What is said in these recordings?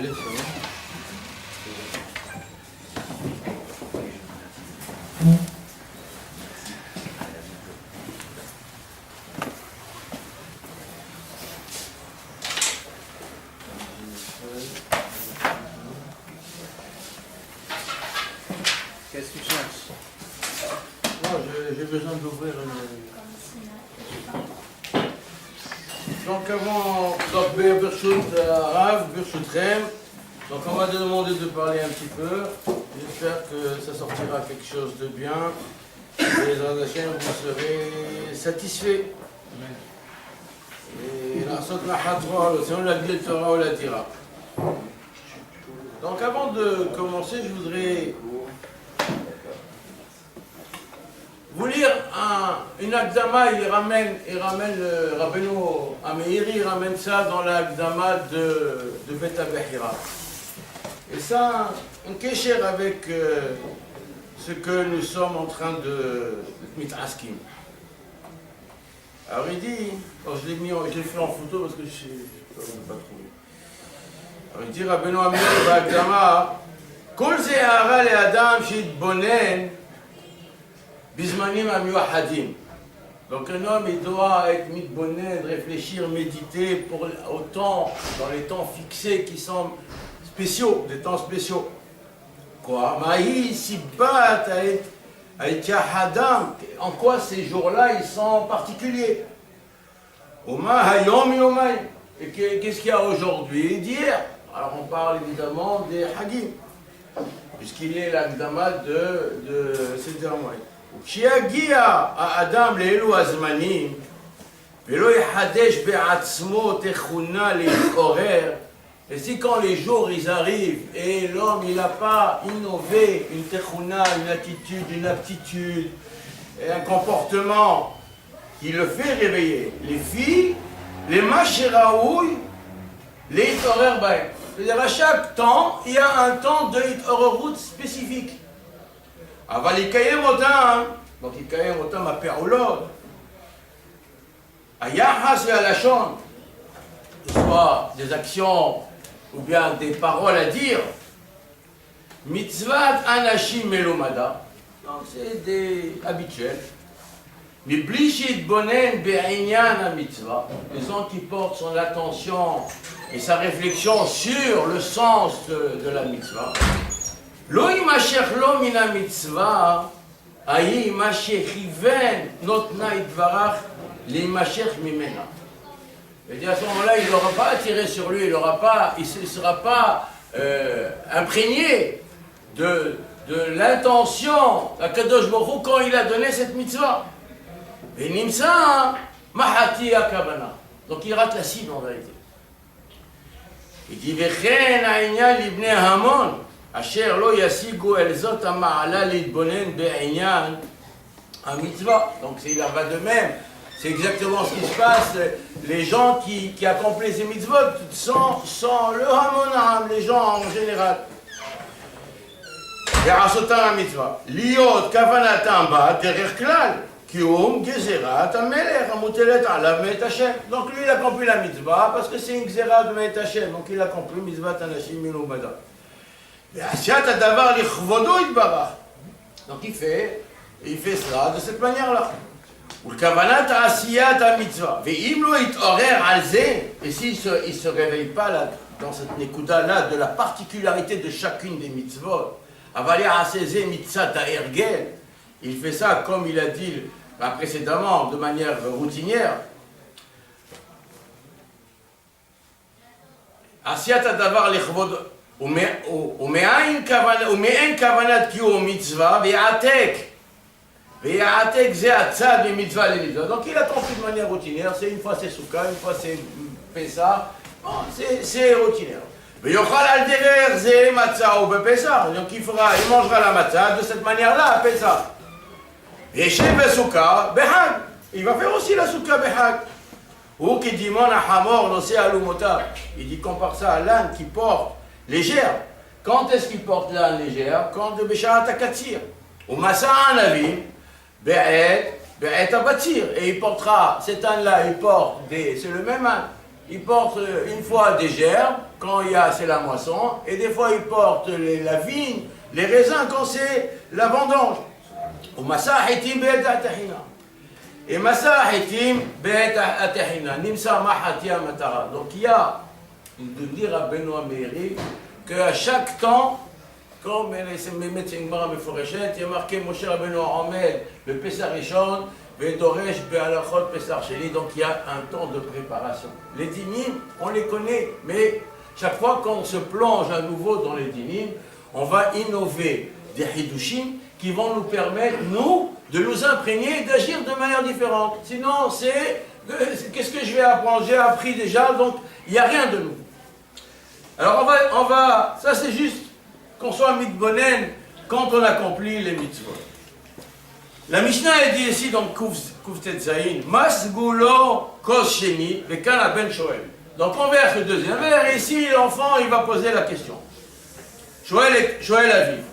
Allez, c'est bon. Qu'est-ce que tu cherches? Non, j'ai besoin d'ouvrir une... Donc avant, donc Birchut Rav, Birchutchem, donc on m'a demandé de parler un petit peu. J'espère que ça sortira quelque chose de bien. Et dans la chaîne, vous serez satisfaits. Et la sorte la hatra, sinon la gueule Torah ou la tira. Donc avant de commencer, je voudrais vous lire une Akdama. Il ramène le Rabbeinu Ameiri, il ramène ça dans l'Akdama de Bet Abehira. Et ça, un kécher avec ce que nous sommes en train de mitaskim. Alors il dit, alors je l'ai fait en photo parce que je ne peux pas trouver. Alors il dit Rabbeinu Ameiri B'Akdama, Kol ze ha'ara le'adam she'yitbonen Bismanim Amiwahadim. Donc un homme, il doit être mitbonen, réfléchir, méditer pour autant, dans les temps fixés qui sont spéciaux, des temps spéciaux. Quoi? Mahi sibat hadam. En quoi ces jours-là, ils sont particuliers? Oma hayom yomay. Et qu'est-ce qu'il y a aujourd'hui et d'hier? Alors on parle évidemment des hagim, puisqu'il est l'agdama de ces derniers mois. כשיגיע האדם לאלו הזמנים ולא יחדש בעצמו תכונה להתעורר, et si quand les jours ils arrivent et l'homme il n'a pas innové une techuna, une attitude, une aptitude, et un comportement qui le fait réveiller, les filles, les machiraouilles, les hit'orer bahem. C'est-à-dire à chaque temps, il y a un temps de hit'orerut spécifique. אבל יקיים אותם, donc יקיים אותם הפעולות, היחס והלשון, soit des actions ou bien des paroles à dire, מצוות אנשים מלומדה, donc c'est des habituels, מבלי שיתבונן בעניין המצווה, les gens qui portent son attention et sa réflexion sur le sens de la mitzvah, לא יימשך לו מן המצווה, ההיא מה שכיוון נותנה יתברך להימשך ממנה. Et à ce moment-là, il n'aura pas attiré sur lui, il ne sera pas imprégné de l'intention d'Akadosh Baruch Hu quand il a donné cette mitzvah. Et nimsa mahati akavana. Donc il rate la cible en vérité. Il dit vechen ha'inyan libnei hamon. Asher lo yasigu el zot ha'ma'ala litbonen be'inyan ha'mitzvah. Donc il en va de même. C'est exactement ce qui se passe. Les gens qui accomplissent ces mitzvot sont le hamonam, les gens en général. Ve'asotam ha'mitzvah. Liot kavanatam ba derech klal. Kium gezerat ha'melech ha'mutelet alav me'et Hashem. Donc lui il accomplit la mitzvah parce que c'est une gezerat de me'et Hashem. Donc il accomplit mitzvah anashim milumada. Donc il fait cela de cette manière-là. Et s'il ne se réveille pas là, dans cette nekuda-là de la particularité de chacune des mitzvot, il fait ça comme il a dit précédemment de manière routinière. ומאין כוונת קיום מצווה ויעתק זה הצד ממצווה למצווה. Donc il accomplit de manière routinière, c'est une fois c'est Souka, une fois c'est Pessah, bon, c'est routinière. ויאכל על דרך זה מצה ובפסח, donc il mangera la matzah de cette manière-là à Pessah. וישב בסוכה בחג, il va faire aussi la Souka בחג. Ou qui dit mon hamor nosé alumota, il dit compare ça à l'âne qui porte légère. Quand est-ce qu'il porte l'âne légère? Quand de Bécharat Akatsir. Ou Massa'an Avim, Be'et Abatsir. Et il portera, cet âne-là, il porte c'est le même âne. il porte une fois des gerbes, quand c'est la moisson, et des fois il porte la vigne, les raisins quand c'est la vendange. Ou masahitim be'et atahina. Et masahitim be'et atahina. Nimsa mahatia matara. Donc il y a, de dire à Benoît Meiri, qu'à chaque temps, comme c'est médecins il y a marqué Moshe Rabbeinu Omed, le Pessah Rishon, Vedoresh Be'alachot Pessah Sheni, donc il y a un temps de préparation. Les dynim, on les connaît, mais chaque fois qu'on se plonge à nouveau dans les dynim, on va innover des hidushim qui vont nous permettre, nous, de nous imprégner et d'agir de manière différente. Sinon, qu'est-ce que je vais apprendre? J'ai appris déjà, donc il n'y a rien de nouveau. Alors ça c'est juste qu'on soit mitbonen quand on accomplit les mitzvot. La Mishnah elle dit ici dans Kuftet Zayin, Masgulo Kos Sheni, le Kana Ben Shoel. Donc on verse le deuxième vers, et ici l'enfant il va poser la question. Shoel Aviv.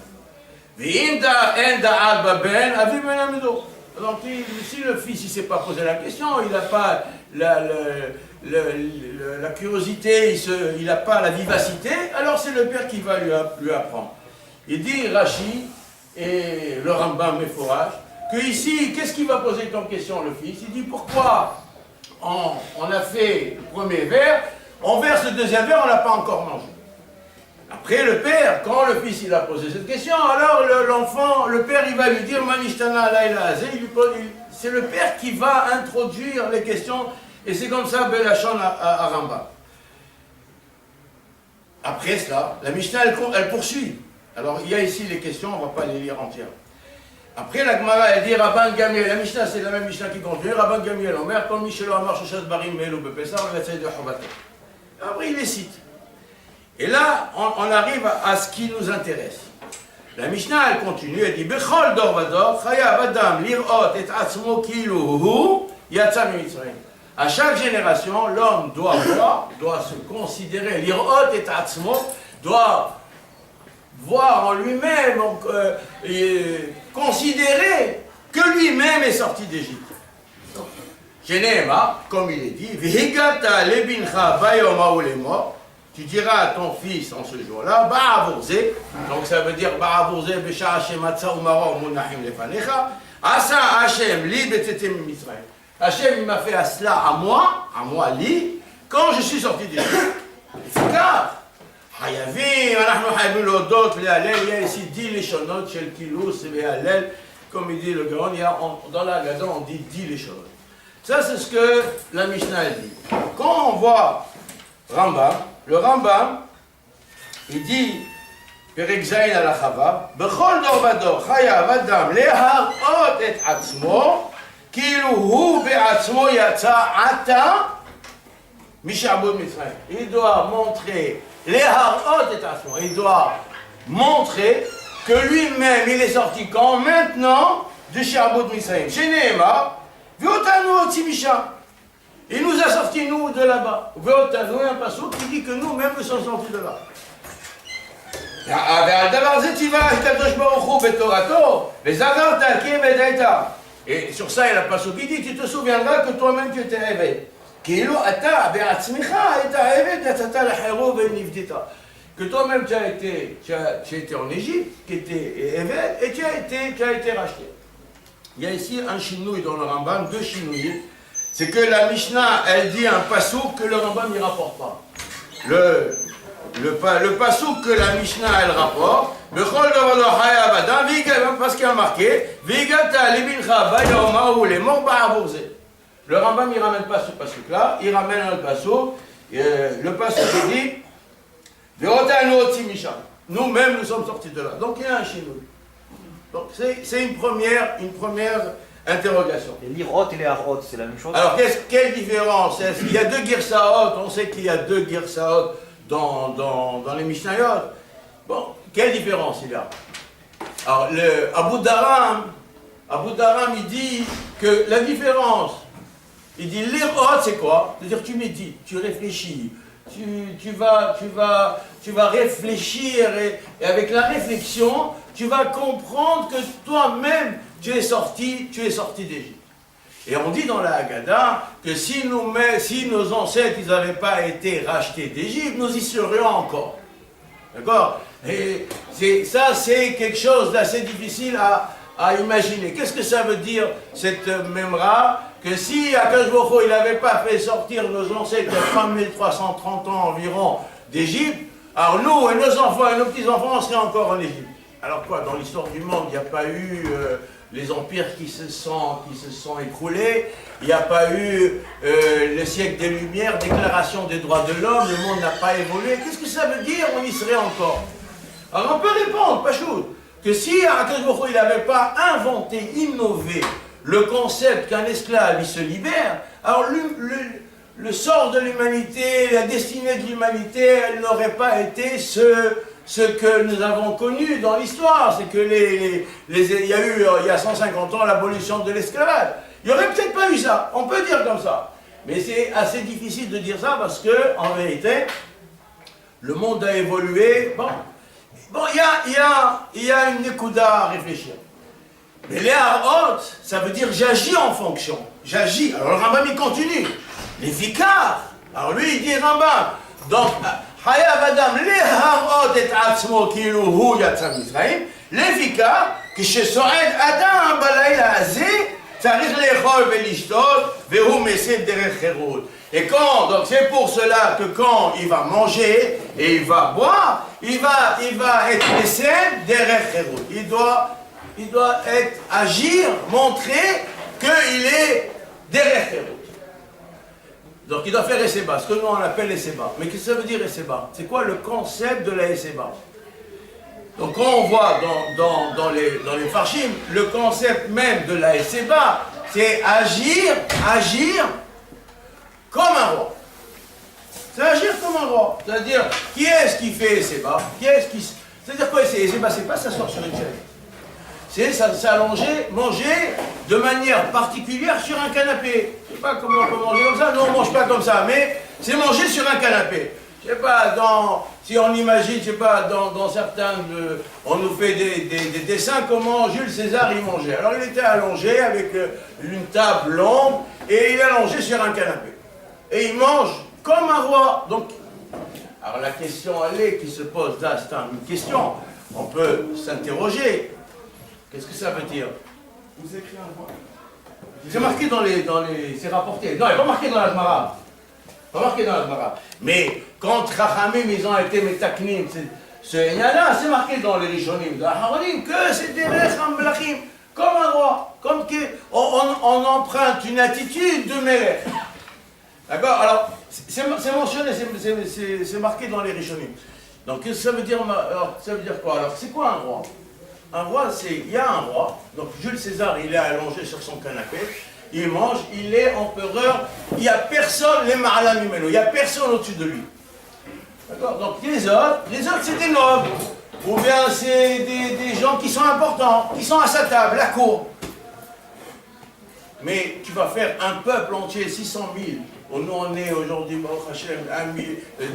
V'imda en da'al baben aviv ben amido. Donc si le fils ne s'est pas posé la question, il n'a pas la curiosité, il n'a pas la vivacité, alors c'est le père qui va lui apprendre. Il dit, Rashi et le Rambam Meforach, que ici, qu'est-ce qu'il va poser comme question le fils? Il dit, pourquoi on a fait le premier verre, on verse le deuxième verre, on n'a pas encore mangé. Après le père, quand le fils il a posé cette question, alors l'enfant, le père il va lui dire, Manishtana Laila Azé, c'est le père qui va introduire les questions. Et c'est comme ça, Belachon à Ramba. Après cela, la Mishnah, elle poursuit. Alors, il y a ici les questions, on ne va pas les lire entières. Après, la Gemara, elle dit, Rabban Gamiel, la Mishnah, c'est la même Mishnah qui continue, Rabban Gamiel, Omer, comme Michelo Amar, Shoshat Barim, Melo, Bepesar, le Vatsaï de Chobato. Après, il les cite. Et là, on arrive à ce qui nous intéresse. La Mishnah, elle continue, elle dit, Bechol dor vador, Chayav Adam, lirot et atzmo kilu, yatsa mitzrayim. À chaque génération, l'homme doit se considérer, l'irot et atzmo, doit voir en lui-même, considérer que lui-même est sorti d'Égypte. Généma, comme il est dit, Vihigata lebincha bayoma ou les morts, tu diras à ton fils en ce jour-là, Ba'avourze, donc ça veut dire Ba'avourze, Besha Hashem Atsa Umara Munahim Lefanecha, Asa Hashem li betetem Mitzrayim. Hashem il m'a fait à cela à moi, li, quand je suis sorti d'Égypte. Car, Hayavim, Anachnu Hayavim Lodot, le Halel, il y a ici 10 léchonot, chez le Kilous, et le Halel, comme il dit le Gaon, dans la Gada, on dit 10 léchonot. Ça, c'est ce que la Mishnah dit. Quand on voit Rambam, le Rambam, il dit, Perek Zayin al Chava, Bechol dor vador, Chayav Adam, leharot et atzmo, כאילו הוא בעצמו יצא עתה משעבוד מצרים. Il doit montrer, להראות את עצמו, il doit montrer que lui-même il est sorti quand? Maintenant de שעבוד מצרים. שנאמר, ואותנו הוציא משם. Il nous a sortis nous de là-bas. ואותנו, un passage qui dit que nous-mêmes nous sommes sortis de là. ועל דבר זה ציווה הקדוש ברוך הוא בתורתו, וזכרת כי ודעת. Et sur ça, il a pas qui dit, tu te souviendras que toi-même tu étais évêque. Que toi-même tu as été en Égypte, qui était évêque, et tu as été racheté. Il y a ici un chinouille dans le Rambam, deux chinouilles. C'est que la Mishnah, elle dit un pasouk que le Rambam n'y rapporte pas. Le pasouk que la Mishnah elle rapporte, parce qu'il y a marqué, le Rambam il ne ramène pas ce pasouk là, il ramène un pasouk, le pasouk il dit, nous-mêmes nous sommes sortis de là. Donc il y a un chinois. Donc c'est une première interrogation. Les lirot et les harot, c'est la même chose. Alors quelle différence? Il y a deux girsaot, on sait qu'il y a deux girsaot dans les Mishnayot. Bon, quelle différence il y a? Alors, Abu Dharam, il dit que la différence, il dit l'irot, c'est quoi? C'est-à-dire tu médites, tu réfléchis, tu vas réfléchir et avec la réflexion, tu vas comprendre que toi-même, tu es sorti d'Égypte. Et on dit dans la Haggadah que si nos ancêtres n'avaient pas été rachetés d'Égypte, nous y serions encore. D'accord? Et ça, c'est quelque chose d'assez difficile à imaginer. Qu'est-ce que ça veut dire, cette mémora? Que si Akadosh Baruch Hu, il n'avait pas fait sortir nos ancêtres il y a 3330 ans environ d'Égypte, alors nous et nos enfants et nos petits-enfants, on serait encore en Égypte. Alors quoi, dans l'histoire du monde, il n'y a pas eu les empires qui se sont écroulés, il n'y a pas eu le siècle des Lumières, déclaration des droits de l'homme, le monde n'a pas évolué. Qu'est-ce que ça veut dire, on y serait encore? Alors on peut répondre, Pachoud, que si Akadosh Baruch Hu, il n'avait pas inventé, innové le concept qu'un esclave, il se libère, alors le sort de l'humanité, la destinée de l'humanité, elle n'aurait pas été ce que nous avons connu dans l'histoire. C'est que il y a eu, il y a 150 ans, l'abolition de l'esclavage. Il n'y aurait peut-être pas eu ça, on peut dire comme ça. Mais c'est assez difficile de dire ça parce que, en vérité, le monde a évolué. Bon, il y a une écouda à réfléchir. Mais les harot, ça veut dire j'agis en fonction. J'agis. Alors le Rambam il continue. Les vikars. Alors lui il dit Rambam. Donc, Hayav Adam, les harot et atzmo kilu hu yatsa Mizraim. Les vikars, כשסועד אדם בלילה הזה, צריך לאכול ולשתות, והוא מסית דרך חירות. Et quand, donc c'est pour cela que quand il va manger et il va boire, il va être mesed derech cherut. Il doit agir, montrer qu'il est derech cherut. Donc il doit faire Esseba, ce que nous on appelle Esseba. Mais qu'est-ce que ça veut dire Esseba? C'est quoi le concept de la Esseba? Donc quand on voit dans les farshim, le concept même de la Esseba, c'est agir comme un roi. C'est agir comme un roi. C'est-à-dire, qui est-ce qui fait Esseba? C'est-à-dire quoi c'est Esseba? C'est pas s'asseoir sur une chaise. C'est s'allonger, manger de manière particulière sur un canapé. Je ne sais pas comment on peut manger comme ça. Non, on ne mange pas comme ça, mais c'est manger sur un canapé. Je ne sais pas, si on imagine, je ne sais pas, dans certains, on nous fait des dessins comment Jules César y mangeait. Alors il était allongé avec une table longue et il est allongé sur un canapé. Et il mange comme un roi. Donc, alors la question qui se pose là, c'est une question. On peut s'interroger. Qu'est-ce que ça veut dire? Vous écrivez un roi. C'est marqué dans les c'est rapporté. Non, il n'est pas marqué dans la Gemara. Pas marqué dans la Gemara. Mais quand Chachamim, ils ont été métaknim, ce Yana, c'est marqué dans les Rishonim, dans la Haronim, que c'est des Melachim, comme un roi. Comme on emprunte une attitude de Melech. D'accord? Alors, c'est mentionné, c'est marqué dans les Rishonim. Donc, qu'est-ce que ça veut dire? Alors, ça veut dire quoi? Alors, c'est quoi un roi? Un roi, il y a un roi. Donc, Jules César, il est allongé sur son canapé. Il mange, il est empereur. Il n'y a personne, les Ma'alam Imenu, il n'y a personne au-dessus de lui. D'accord? Donc, les autres, c'est des nobles. Ou bien c'est des gens qui sont importants, qui sont à sa table, la cour. Mais tu vas faire un peuple entier, 600 000. Nous, on est aujourd'hui,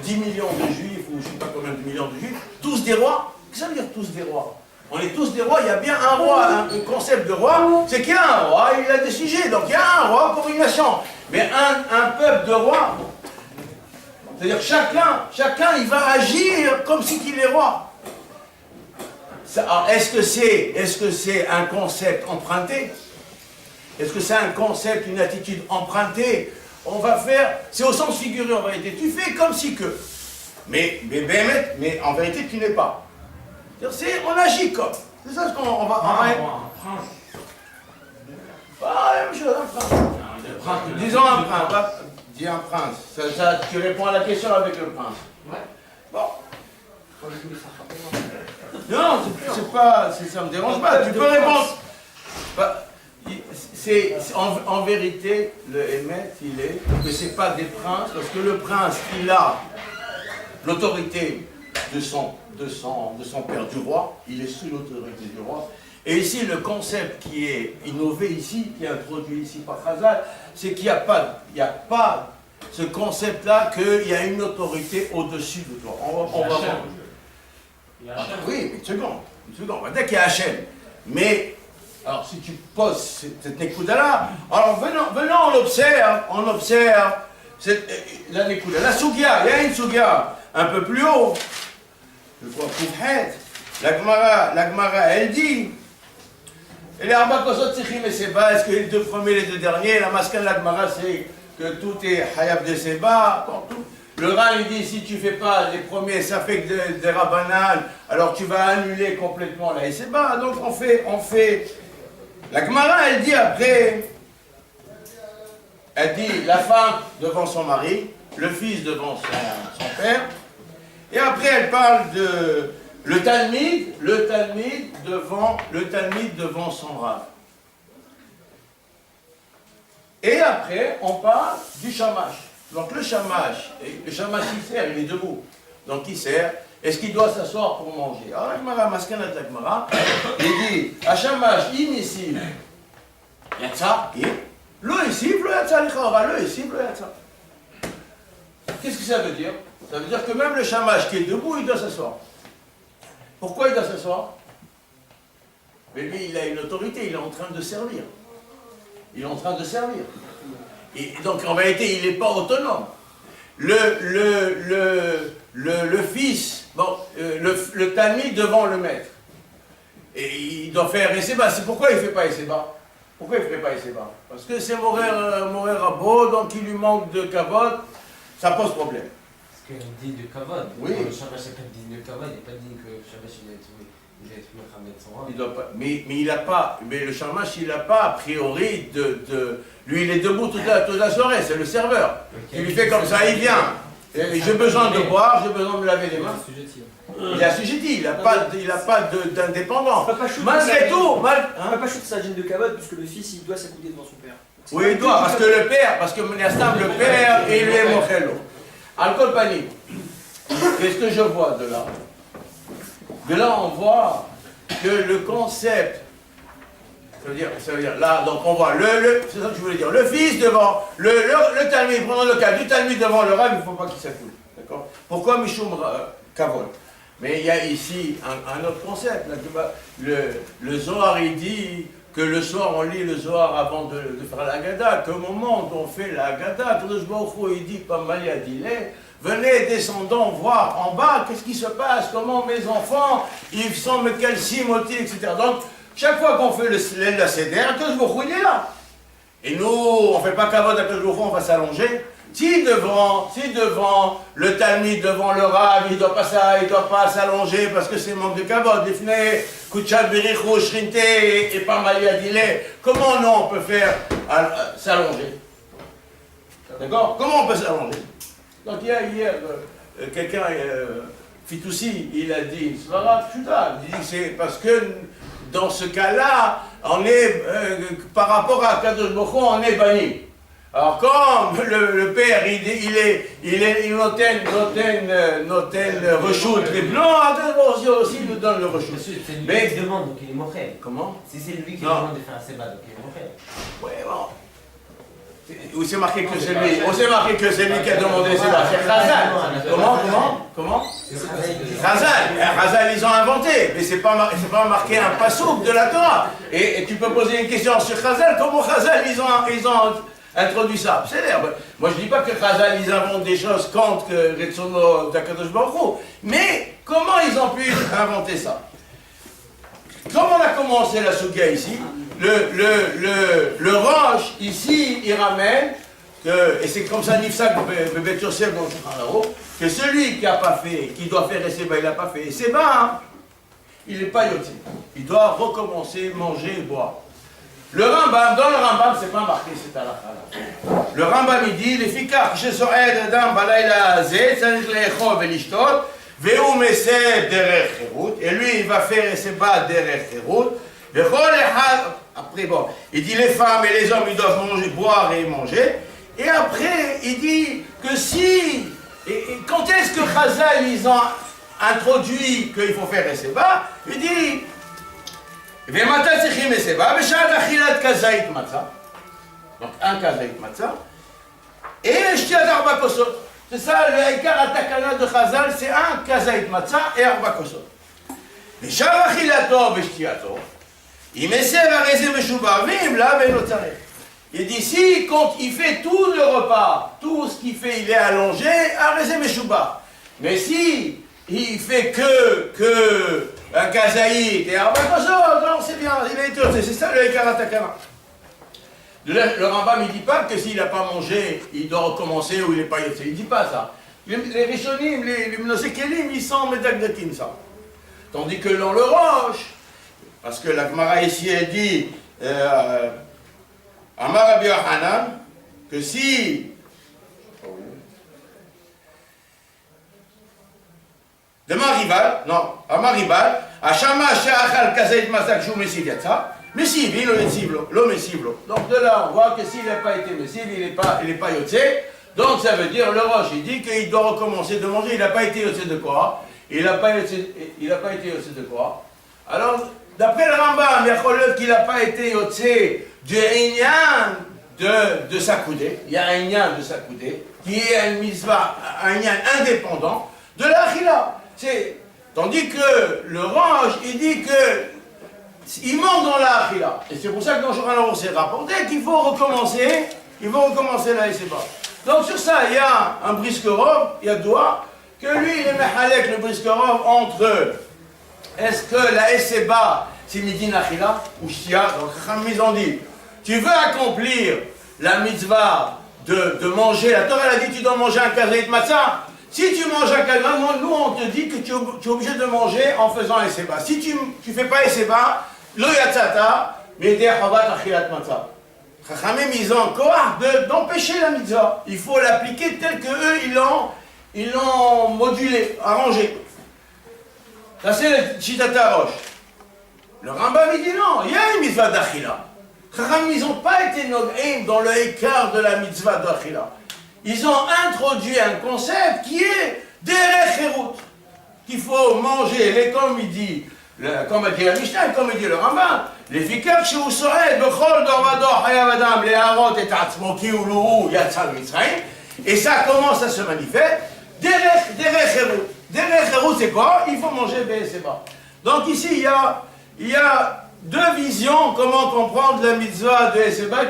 10 millions de juifs, ou je ne sais pas combien de millions de juifs, tous des rois. Qu'est-ce que ça veut dire tous des rois? On est tous des rois, il y a bien un roi, un concept de roi, c'est qu'il y a un roi, il a des sujets, donc il y a un roi pour une nation. Mais un peuple de rois, c'est-à-dire chacun il va agir comme si il est roi. Est-ce que c'est un concept emprunté? Est-ce que c'est un concept, une attitude empruntée? On va faire, c'est au sens figuré en vérité, tu fais comme si que. Mais en vérité tu n'es pas. On agit comme. C'est ça ce qu'on va. Un prince. Pas la même chose, un prince. Disons un prince. Dis un prince. Tu réponds à la question avec le prince. Ouais. Bon. Non, c'est pas. Ça me dérange pas. Tu peux répondre. En vérité, le Hémet, il est que c'est pas des princes, parce que le prince, il a l'autorité de son père du roi, il est sous l'autorité du roi. Et ici, le concept qui est innové ici, qui est introduit ici par Chazal, c'est qu'il n'y a pas ce concept-là qu'il y a une autorité au-dessus de toi. On va voir. Oui, mais une seconde. On va dire qu'il y a Hachem. Mais Alors si tu poses cette Nekuda-là, alors venons, on observe la Nekuda. La Sugia, il y a une Sugia un peu plus haut. Je crois Koufhet. La Gemara, elle dit, et les Arba Kosot Tsichim et Seba, est-ce que les deux premiers, les deux derniers, la mascan de la Gemara, c'est que tout est Hayab de Seba. Le Ran, il dit, si tu ne fais pas les premiers, ça fait que des Rabbanan, alors tu vas annuler complètement la Seba. Donc on fait. La Gemara, elle dit après, elle dit la femme devant son mari, le fils devant son père, et après elle parle de le Talmid devant son Rav. Et après, on parle du Shamash. Donc le Shamash il sert, il est debout. Donc il sert. Est-ce qu'il doit s'asseoir pour manger? Alors la Gemara, Maskanat la Gemara, il dit, à Shamash, ici, Yatsa, et lo ici, lo Yatsa, lo ici, lo Yatsa. Qu'est-ce que ça veut dire? Ça veut dire que même le Shamash qui est debout, il doit s'asseoir. Pourquoi il doit s'asseoir? Mais lui, il a une autorité, il est en train de servir. Il est en train de servir. Et donc en réalité, il n'est pas autonome. Le fils, bon, le Talmid devant le maître. Et il doit faire Esseba. C'est pourquoi il ne fait pas Esseba? Pourquoi il ne fait pas Esseba? Parce que c'est Morer Rabo, donc il lui manque de Kavod, ça pose problème. Parce qu'il dit de Kavod. Oui. Le Shabbat, c'est pas dit de Kavod, il n'est pas dit que le Shabbat, il doit être Mohamed son rang. Il doit pas, mais il n'a pas, mais le Shamash, il n'a pas a priori lui il est debout toute la soirée, c'est le serveur. Okay. Il lui fait comme ça, il vient. J'ai besoin de boire, j'ai besoin de me laver les mains. Il est assujetti, il n'a pas d'indépendance. Malgré tout, il ne peut pas shooter sa gêne de Kavod puisque le fils il doit s'accouder devant son père. Oui, il doit, parce que le Menastam, le père, il lui est Mochelo. Alcool panique. Qu'est-ce que je vois de là? De là, on voit que le concept, ça veut dire là, donc on voit c'est ça que je voulais dire, le fils devant, le Talmud, prenons le cas du Talmud devant le Rav, il ne faut pas qu'il s'accoule. D'accord? Pourquoi Mishum Kavod? Mais il y a ici un autre concept. Là, le Zohar, il dit que le soir, on lit le Zohar avant de faire la Gada, qu'au moment où on fait la Gada, Kadosh Baruch Hu, il dit, pas mal il est, venez, descendons, voir en bas, qu'est-ce qui se passe, comment mes enfants, ils sont quel simoti, etc. Donc, chaque fois qu'on fait la Seder, Kadosh Baruch Hu, il est là. Et nous, on ne fait pas Kavod à Kadosh Baruch Hu, on va s'allonger. Si devant le Talmud, devant le Rav, il ne doit pas s'allonger parce que c'est manque de Kavod, Defne, Kuchal Berichou, Shrinte et pas Maliadile, comment non on peut faire s'allonger? D'accord? Comment on peut s'allonger? Donc il y a hier quelqu'un, Fitoussi, il a dit, c'est pas grave, il dit que c'est parce que dans ce cas-là, on est, par rapport à Kadosh Baruch Hu, on est banni. Alors comme le père, il noten reshoot les blancs, aussi il nous donne le reshoot. C'est lui qui demande, donc il est moché. Comment? Si c'est lui qui demande de faire un sébat, donc il est moché. Ouais, bon. Où c'est marqué que c'est lui? Où c'est marqué que c'est lui qui a demandé le sébat? C'est Chazal. Comment? Chazal, ils ont inventé, mais c'est pas marqué un passouk de la Torah. Et tu peux poser une question sur Chazal, comment Chazal, ils ont introduit ça. C'est l'air. Moi je ne dis pas que Chazal ils inventent des choses contre Retsono d'Akadosh Baruch Hu, mais comment ils ont pu inventer ça? Comme on a commencé la Souga ici, le Roche ici il ramène et c'est comme ça Nifsak Bebet Yosef dans le Shulchan Aruch, que celui qui n'a pas fait, qui doit faire Esseba, il n'a pas fait Esseba, il n'est pas yotzi. Il doit recommencer, manger et boire. Le Rambam, dans le Rambam, c'est pas marqué cette halakha. Le Rambam, il dit, les fikach, shesoed adam balayla azeh, tzarich le'echov ve'lishtot, ve'u meseh derech cherut, et lui, il va faire Esseba derech cherut, ve'chol echad, après, bon, il dit, les femmes et les hommes, ils doivent manger, boire et manger, et après, il dit que si, et quand est-ce que Chazal, ils ont introduit qu'il faut faire Esseba, il dit, ומתי צריכים לסבה? בשעת אכילת כזית מצה. Donc un כזית מצה. Et שתיית 4 כוסות. C'est ça, העיקר התקנה de חז"ל, c'est un כזית מצה et 4 כוסות. בשעת אכילתו ושתייתו, Il dit, si quand il fait tout le repas, tout ce qu'il fait, il est allongé, arrêtez Meshuba. Mais si il fait que un kazaït et non, c'est bien, il est tout, c'est ça le Ekaratakana. Le Rambam, il ne dit pas que s'il n'a pas mangé, il doit recommencer ou il n'est pas yotzé. Il ne dit pas ça. Les Rishonim, les Mnosekelim, ils sont Medagdatim, ça. Tandis que dans le Roche, parce que la Gemara ici, elle dit, Amar Rabbi Yochanan, que si de Maribal, non, à Maribal, à Shama Shachal Kazait Mazak Jou Messiv Yatsa, Messiv, l'eau Messivlo. Donc de là, on voit que s'il n'a pas été Messiv, il n'est pas Yotzé. Donc ça veut dire, le Roche, il dit qu'il doit recommencer de manger, il n'a pas été Yotzé de quoi? Il n'a pas été Yotzé de quoi? Alors, d'après le Rambam, qu'il n'a pas été Yotzé du Inyan de Sakoudé, il y a un Inyan de Sakoudé, qui est un mitzvah, un Inyan indépendant de l'Achila. Tandis que le Range, il dit qu'il manque dans l'Achila. Et c'est pour ça que dans Joran s'est rapporté qu'il faut recommencer la SEBA. Donc sur ça, il y a un briskerov, il y a doigt, que lui, il est mehalek le briskerov entre est-ce que la SEBA, c'est Midin Achila ou Shia? Donc ils ont dit, tu veux accomplir la mitzvah de manger, la Torah elle a dit tu dois manger un kazait matzah. Si tu manges un kazait, nous on te dit que tu es obligé de manger en faisant la SEBA. Si tu ne fais pas la SEBA, lo yatzata, mais des chavat achilat matzah. Chachamim, ils ont encore d'empêcher la mitzvah. Il faut l'appliquer tel que eux ils l'ont modulé, arrangé. Ça c'est le Chitata Roche. Le Rambam il dit non, il y a une mitzvah d'achila. Chachamim, ils n'ont pas été nog'im dans le écart de la mitzvah d'achila. Ils ont introduit un concept qui est derech herut, qu'il faut manger, comme il dit, comme a dit la Mishnah, comme il dit le Rambam. לפיכך שהוא סועד בכל דור ודור חייב אדם להראות את עצמו כאילו הוא יצא ממצרים, et ça commence à se manifester, derech herut. Derech herut c'est quoi? Il faut manger BSBA. Donc ici il y a deux visions comment comprendre la mitzvah de SBA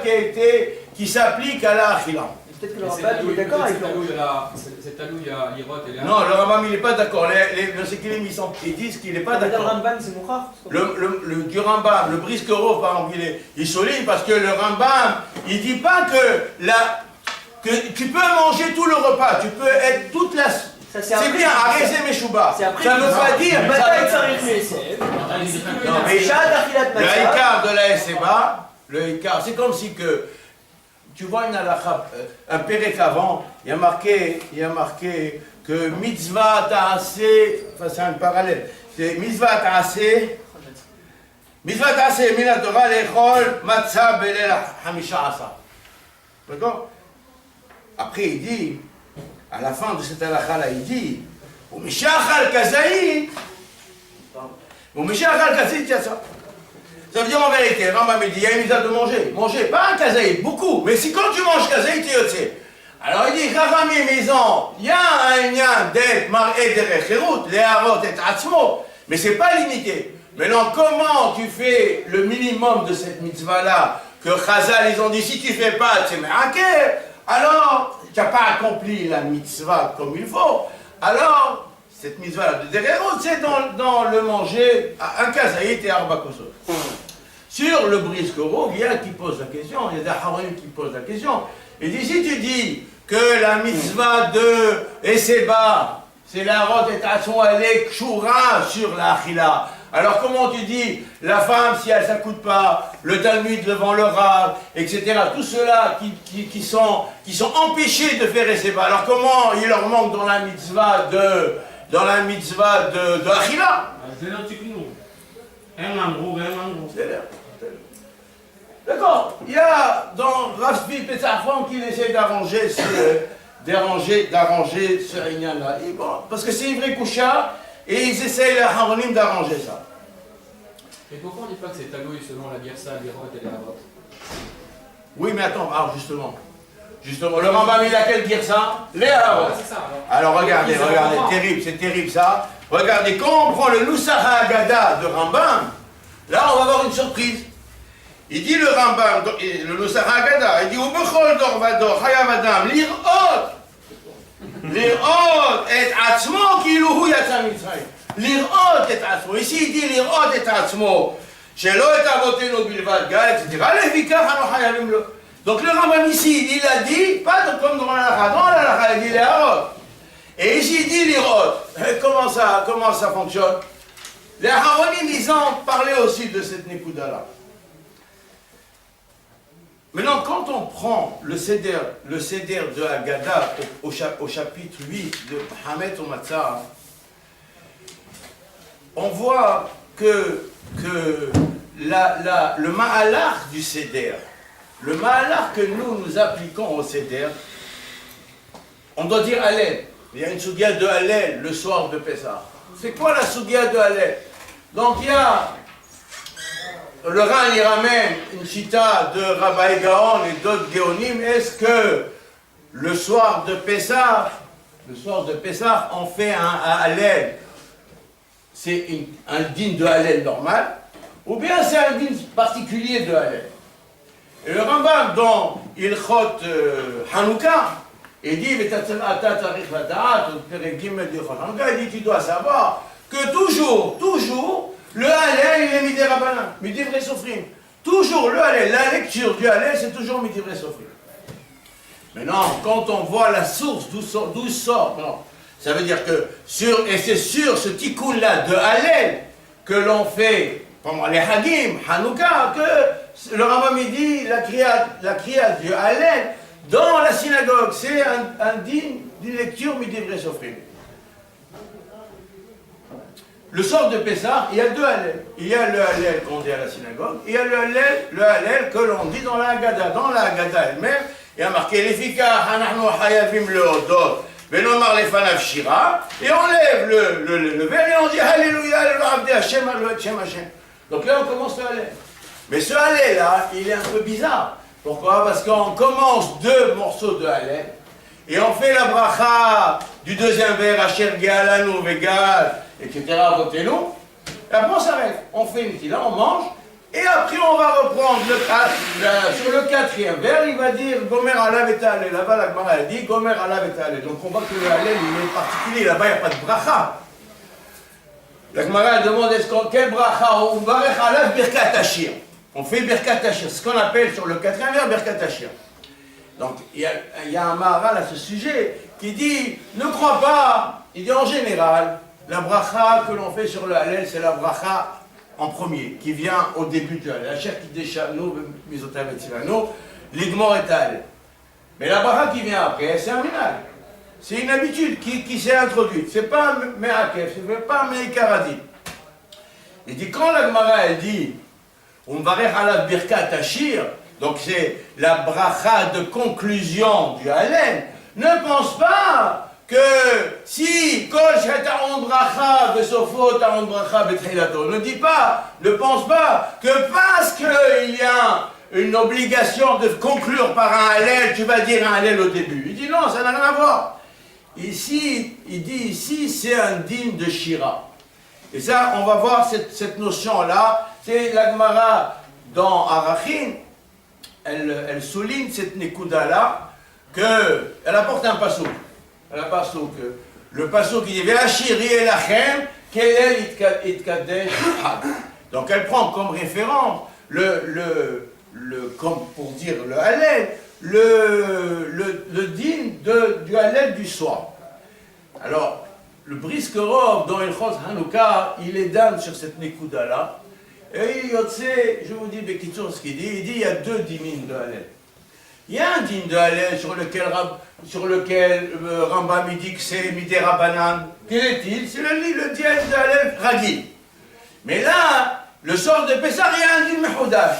qui s'applique à la achila. Peut-être que le Rambam est d'accord avec C'est talou, il y a l'Irot et les. Non, le Rambam il n'est pas d'accord. Les Sekilim ils disent qu'il n'est pas d'accord. Le Rambam c'est Mouchar. Du Rambam, le Briskerov par exemple, il est solide parce que le Rambam il dit pas que tu peux manger tout le repas, tu peux être toute la. C'est bien, arrêtez mes choubas. Ça ne veut pas dire. Non, mais le écart de la SEBA, le écart, c'est comme si que. Tu vois une halakha, un pérec avant, il y a marqué que mitzvah ta'aseh, enfin c'est un parallèle, c'est mitzvah ta'aseh min ha-Torah lechol matzah belel hamisha asa. D'accord? Après il dit, à la fin de cette halakha là, il dit, umishachal kazait yatsa. Ça veut dire en vérité, Rambam me dit, il y a une mitzvah de manger, pas un kazaït, beaucoup, mais si quand tu manges kazaït, tu es yotzé. Alors il dit, Chachamim, il y a un lien d'être mar'é derech herut, leharot et atzmo, mais c'est pas limité. Maintenant, comment tu fais le minimum de cette mitzvah-là, que Chazal, ils ont dit, si tu fais pas, c'est me'aker, alors tu n'as pas accompli la mitzvah comme il faut, alors cette mitzvah de derech herut, c'est dans le manger, un kazaït et arba kosot. Sur le Briskerov, il y a qui pose la question, il y a des harim qui posent la question. Et dit, si tu dis que la mitzvah de Eseba, c'est la rote et taçon, elle est kshura sur la achila. Alors comment tu dis, la femme, si elle ne s'accoute pas, le Talmud devant le Rav, etc., tout ceux-là qui sont empêchés de faire Eseba, alors comment il leur manque dans la mitzvah de achila? D'accord, il y a dans Raffi Petzafran qui essaie d'arranger ce Inyan-là. Bon, parce que c'est une vraie coucha et ils essayent, les Haronim, d'arranger ça. Mais pourquoi on ne dit pas que c'est talouille selon la Gersa, l'Irot et les Havot? Oui, mais attends, alors justement, le Rambam il a quel Gersa? Les Havot. Alors regardez, c'est terrible ça. Regardez, quand on prend le Nusach HaAgada de Rambam, Là, on va avoir une surprise. Il dit le Rambam, le Nusach Haggadah, il dit Ubechol dor vador, chayav adam, lir'ot et atzmo, כאילו הוא יצא ממצרים. לראות את עצמו. Ici, il dit לראות את עצמו, שלא את אבותינו בלבד, גל, etc. לפיכך אנו חייבים לו. Donc le Rambam ici, il a dit, pas comme dans l'Alacha, dans l'Alacha, il dit להראות. Et ici, il dit lir'ot. Comment ça fonctionne? Les Aharonim, ils ont parlé aussi de cette Nekuda-là. Maintenant, quand on prend le Seder de Haggadah au chapitre 8 de Hametz ou Matzah, on voit que le Ma'alach du Seder, le Ma'alach que nous appliquons au Seder, on doit dire Hallel. Il y a une Sugia de Hallel le soir de Pessah. C'est quoi la Sugia de Hallel? Donc il y a... Le Ran, il ramène une chita de Rabbi Gaon et d'autres Géonim. Est-ce que le soir de Pessah, on fait un Hallel? C'est un din de Hallel normal, ou bien c'est un din particulier de Hallel? Et le Rambam, dans Ilchot Hanouka, il dit, il dit, tu dois savoir que toujours, le Hallel, il est Midei Rabbanan, Midivre Sofrim. Toujours le Hallel, la lecture du Hallel, c'est toujours Midivre Sofrim. Maintenant, quand on voit la source, d'où sort, non, ça veut dire que, et c'est sur ce tikkun-là de Hallel que l'on fait, pendant les Hagim, Hanouka, que le Rambam dit la kriya du Hallel dans la synagogue. C'est un digne d'une lecture Midivre Sofrim. Le soir de Pessah, il y a deux Hallel. Il y a le Hallel qu'on dit à la synagogue, et il y a le Hallel que l'on dit dans la Haggadah. Dans la Haggadah elle-même, il y a marqué Lefikach hanachnu hayavim lehodot venomar lefanav shira, et on lève le verre et on dit Alléluia, Alléluia, Abdi Hashem, Alléluia, Hashem. Donc là on commence le Hallel. Mais ce Hallel là, il est un peu bizarre. Pourquoi? Parce qu'on commence deux morceaux de Hallel, et on fait la bracha du deuxième vers, Asher Gealanu Vegal, etc. Votez-nous, et après on s'arrête, on fait une tila, on mange, et après on va reprendre sur le quatrième vers, il va dire Gomer alav et ta'alel. Là-bas la Gemara a dit Gomer alav et ta'alel. Donc on voit que le Hallel il est particulier, là-bas il n'y a pas de bracha. La Gemara demande quel bracha on varech alav birkat hashir. On fait birkat hashir, ce qu'on appelle sur le quatrième vers birkat hashir. Donc il y a un Maharal à ce sujet qui dit ne crois pas, il dit en général, la bracha que l'on fait sur le Hallel, c'est la bracha en premier, qui vient au début du Hallel. Asher kideshanu mizotav etzilanu, l'igmor et Hallel. Mais la bracha qui vient après, c'est un minhag. C'est une habitude qui s'est introduite. C'est pas me'akef, c'est pas me'ikaradi. Il dit quand la Gemara elle dit Umvarech alav birkat hashir, donc c'est la bracha de conclusion du Hallel, ne pense pas que si Kol Shetaron Bracha Besofo Taron Bracha Betchilato, ne pense pas que parce qu'il y a une obligation de conclure par un Hallel, tu vas dire un Hallel au début. Il dit non, ça n'a rien à voir. Ici, il dit ici, c'est un digne de Shira. Et ça, on va voir cette notion-là. C'est la Gemara dans Arachin, elle souligne cette Nekuda-là, qu'elle apporte un passouk. Le passouk qui dit Ve'ashiri elachem kelel itkadesh. Donc elle prend comme référence comme pour dire le Hallel, le digne du Hallel du soir. Alors, le Briskerov dans Ilchot Hanouka, il est d'âme sur cette Nekuda-là. Et je vous dis Bekitsur ce qu'il dit, il y a deux dîmes de Hallel. Il y a un digne de Hallel sur lequel Rambam dit que c'est Midei Rabbanan. Quel est-il? C'est le digne de Hallel Ragil. Mais là, le soir de Pessah, il y a un digne Mehudash,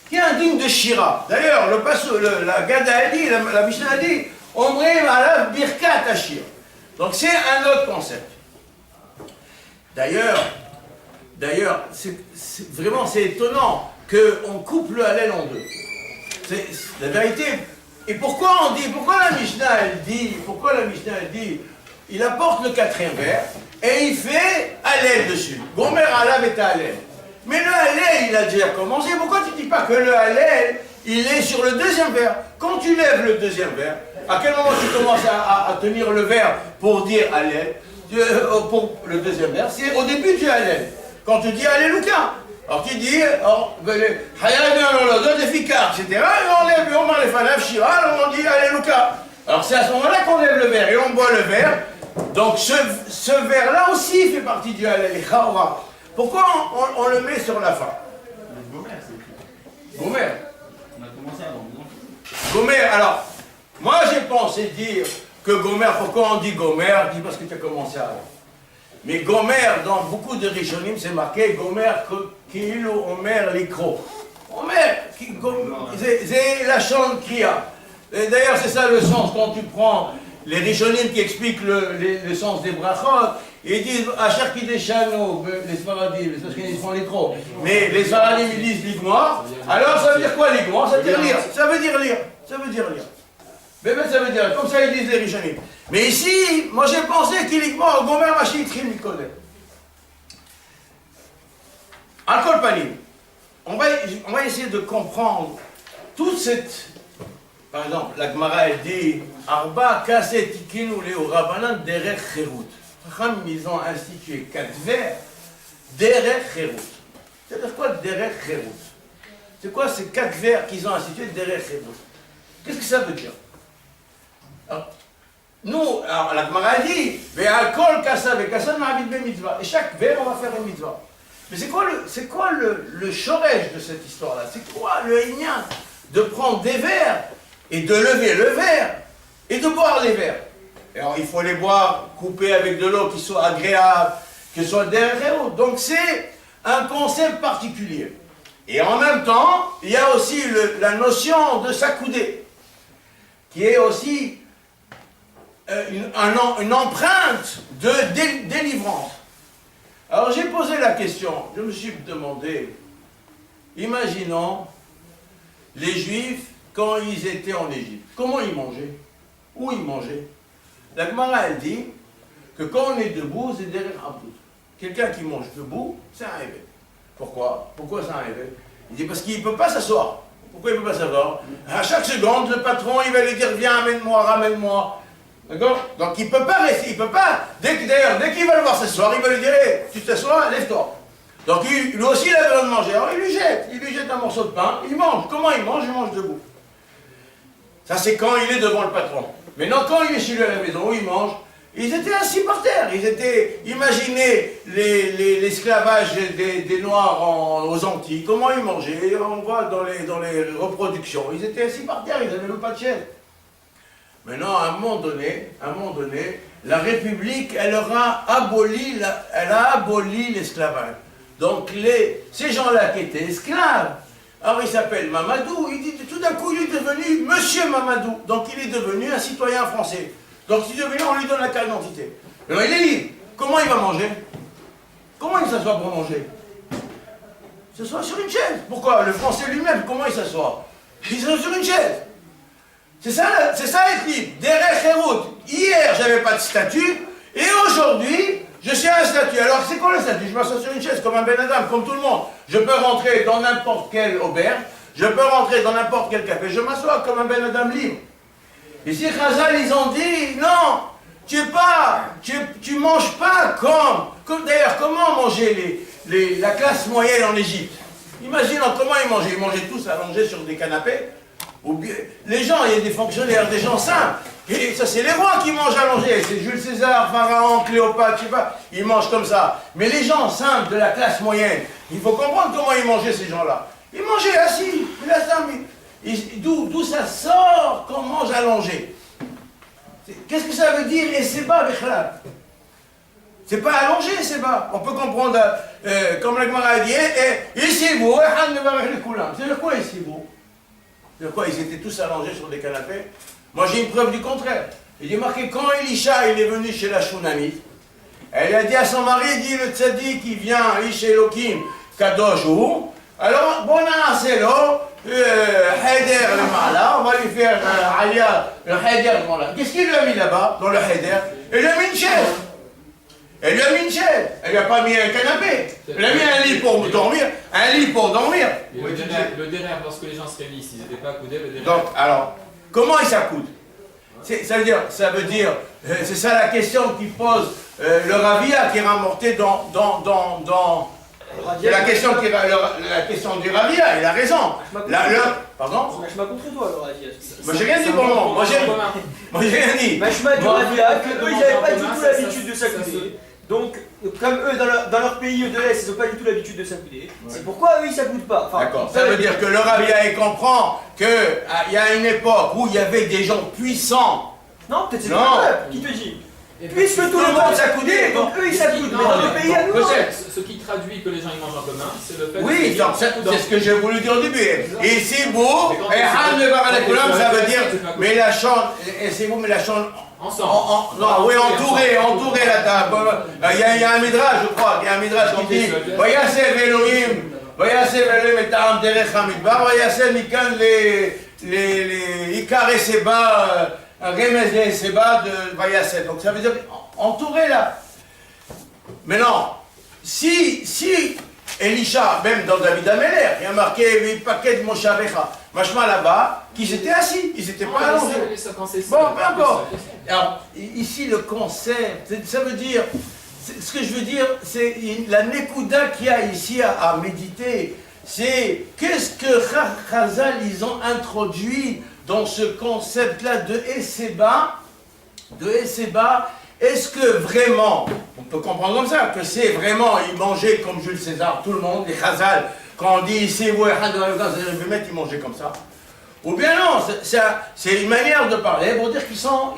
qui est un digne de Shira. D'ailleurs, la Gada a dit, la Mishnah a dit, Omrim alav birkat hashir. Donc c'est un autre concept. D'ailleurs, vraiment c'est étonnant qu'on coupe le Hallel en deux. C'est la vérité. Et pourquoi la Mishnah elle dit, il apporte le quatrième vers et il fait Hallel dessus. Gomer alav et Hallel. Mais le Hallel, il a déjà commencé. Pourquoi tu ne dis pas que le Hallel, il est sur le deuxième vers? Quand tu lèves le deuxième vers, à quel moment tu commences à tenir le vers pour dire Hallel? Pour le deuxième vers, c'est au début du Hallel. Quand tu dis Alléluia. Alors tu dis, etc. Et on lève, on met les falafes, Shiral, on dit Alléluia. Alors c'est à ce moment-là qu'on lève le verre et on boit le verre. Donc ce verre-là aussi fait partie du Hallel. Pourquoi on le met sur la fin? Gomer, c'est écrit. Gomer. On a commencé avant. Gomer, alors, moi j'ai pensé dire que Gomer, pourquoi on dit Gomer? Je dis parce que tu as commencé avant. Mais Gomer, dans beaucoup de Rishonim, c'est marqué Gomer Kilu Omer Likro. Omer, c'est la chante Kriya. Et d'ailleurs, c'est ça le sens quand tu prends les Rishonim qui expliquent le sens des brachot. Ils disent Achar Kideshano, les Sfaradim, les Ashkenazim font Likro. Mais les Sfaradim ils disent Ligmoir. Alors ça veut dire quoi Ligmoir? Ça veut dire lire. Ça veut dire lire. Ça veut dire lire. Mais ça veut dire, comme ça ils disent les Rishonim. Mais ici, moi j'ai pensé qu'il y a Gomer Machi Trim Nikodem. Al-Kol Panim, on va essayer de comprendre toute cette. Par exemple, la Gemara elle dit Arba Kaset Tikinu Leo Rabbanan Derech Cherut. Ils ont institué 4 vers Derech Cherut. C'est-à-dire quoi Derech Cherut? C'est quoi ces 4 vers qu'ils ont institués Derech Cherut? Qu'est-ce que ça veut dire? Nous, alors la Gemara dit, et chaque vers, on va faire une mitzvah. Mais c'est quoi le shoresh de cette histoire-là? C'est quoi le inyan de prendre des verres et de lever le verre et de boire les verres? Alors il faut les boire coupés avec de l'eau qui soit agréable, que ce soit derrière. Donc c'est un concept particulier. Et en même temps, il y a aussi la notion de s'accouder, qui est aussi une empreinte de délivrance. Alors j'ai posé la question, je me suis demandé, imaginons les Juifs quand ils étaient en Égypte, comment ils mangeaient? Où ils mangeaient? La Gemara elle dit que quand on est debout, c'est derrière un bout. Quelqu'un qui mange debout, c'est un réveil. Pourquoi? Pourquoi c'est un réveil? Il dit parce qu'il ne peut pas s'asseoir. Pourquoi il ne peut pas s'asseoir? À chaque seconde, le patron, il va lui dire viens, amène-moi, ramène-moi. D'accord? Donc il ne peut pas rester, il ne peut pas. D'ailleurs, dès qu'il va le voir s'asseoir, il va lui dire hey, tu t'assois, lève-toi. Donc lui aussi, il a besoin de manger. Alors il lui jette un morceau de pain, il mange. Comment il mange debout. Ça, c'est quand il est devant le patron. Maintenant, quand il est chez lui à la maison, où il mange, ils étaient assis par terre. Imaginez l'esclavage des Noirs aux Antilles, comment ils mangeaient. On voit dans les reproductions, ils étaient assis par terre, ils n'avaient même pas de chaise. Maintenant, à un moment donné, la République, elle a aboli l'esclavage. Donc, ces gens-là qui étaient esclaves, alors il s'appelle Mamadou, il dit tout d'un coup, il est devenu Monsieur Mamadou. Donc, il est devenu un citoyen français. Donc, s'il est devenu, on lui donne la carte d'identité. Alors, il est libre. Comment il va manger? Comment il s'assoit pour manger? Il s'assoit sur une chaise. Pourquoi? Le Français lui-même, comment il s'assoit? Il s'assoit sur une chaise. C'est ça être libre. Derech Cherut. Hier, je n'avais pas de statut, et aujourd'hui, je suis un statut. Alors, c'est quoi le statut? Je m'assois sur une chaise comme un Ben Adam, comme tout le monde. Je peux rentrer dans n'importe quelle auberge, je peux rentrer dans n'importe quel café, je m'assois comme un Ben Adam libre. Ici, Chazal, ils ont dit, non, tu manges pas comme d'ailleurs, comment mangeait la classe moyenne en Égypte? Imaginez comment ils mangeaient. Ils mangeaient tous allongés sur des canapés. Les gens, il y a des fonctionnaires, des gens simples. Et ça, c'est les rois qui mangent allongés. C'est Jules César, Pharaon, Cléopâtre, je sais pas. Ils mangent comme ça. Mais les gens simples de la classe moyenne, il faut comprendre comment ils mangeaient ces gens-là. Ils mangeaient assis. D'où ça sort qu'on mange allongé? Qu'est-ce que ça veut dire? Et c'est bas, Bechla. C'est pas allongé, c'est bas. On peut comprendre, comme la Gemara a dit, ici vous, c'est quoi ici vous? C'est quoi? Ils étaient tous allongés sur des canapés. Moi j'ai une preuve du contraire. Il est marqué quand Elisha il est venu chez la Shunamite, elle a dit à son mari, il dit le tzaddik qui vient chez Elohim Kadosh ou alors bon c'est là Heider le Mala, on va lui faire Alia le Heider. Qu'est-ce qu'il lui a mis là-bas dans le Heider? Il lui a mis une chaise. Elle lui a mis une chaise, elle lui a pas mis un canapé. Elle lui a mis un lit pour dormir, un lit pour dormir. Et le derrière, lorsque les gens se réunissent, ils n'étaient pas accoudés, le derrière. Donc, alors, comment ils s'accoudent? Ça veut dire, c'est ça la question qui pose le Ravia qui est ramorté dans la question du Ravia, il a raison. Pardon? Machma contre toi, alors, Ravia. Moi j'ai rien dit pour le moment, moi j'ai rien dit. Machma du Ravia, qu'eux ils n'avaient pas du tout l'habitude de s'accouder. Donc, comme eux, dans leur pays de l'Est, ils n'ont pas du tout l'habitude de s'accouder. C'est pourquoi eux, ils ne s'accoudent pas. Enfin, d'accord, ça veut dire que le Ravia il comprend qu'il y a une époque où il y avait des gens puissants. Non, peut-être c'est le peuple qui te dit. Puisque tout le monde s'accoudait, donc eux ils s'accoudent. Mais dans le pays à nous, peut-être ce qui traduit que les gens ils mangent en commun, c'est le fait oui, donc c'est ce que j'ai voulu dire au début. Et c'est beau, et ça veut dire, mais la chambre, et c'est beau, mais la chambre. ensemble. Non, oui, entouré la table. Il y a un midrash, je crois, il y a un midrash qui dit Vayasev Elohim, Vayasev Elohim et Ta'am Derech HaMidbar, Vayasev Mikan les Ikar et Seba, Remez et Seba de Vayasev. Donc ça veut dire entouré là. Mais non, si Elisha, même dans David Améler, il y a marqué paquet de Moshavecha, Machma là-bas, qu'ils étaient assis, ils n'étaient pas allongés. Bon, peu importe. Alors, ici, le concept, ça veut dire, ce que je veux dire, c'est la Nekuda qu'il y a ici à méditer, c'est qu'est-ce que Chazal, ils ont introduit dans ce concept-là de Esseba, est-ce que vraiment, on peut comprendre comme ça, que c'est vraiment, ils mangeaient comme Jules César, tout le monde, les Chazal, quand on dit ici, ils mangeaient comme ça. Ou bien non, c'est une manière de parler pour dire qu'ils sont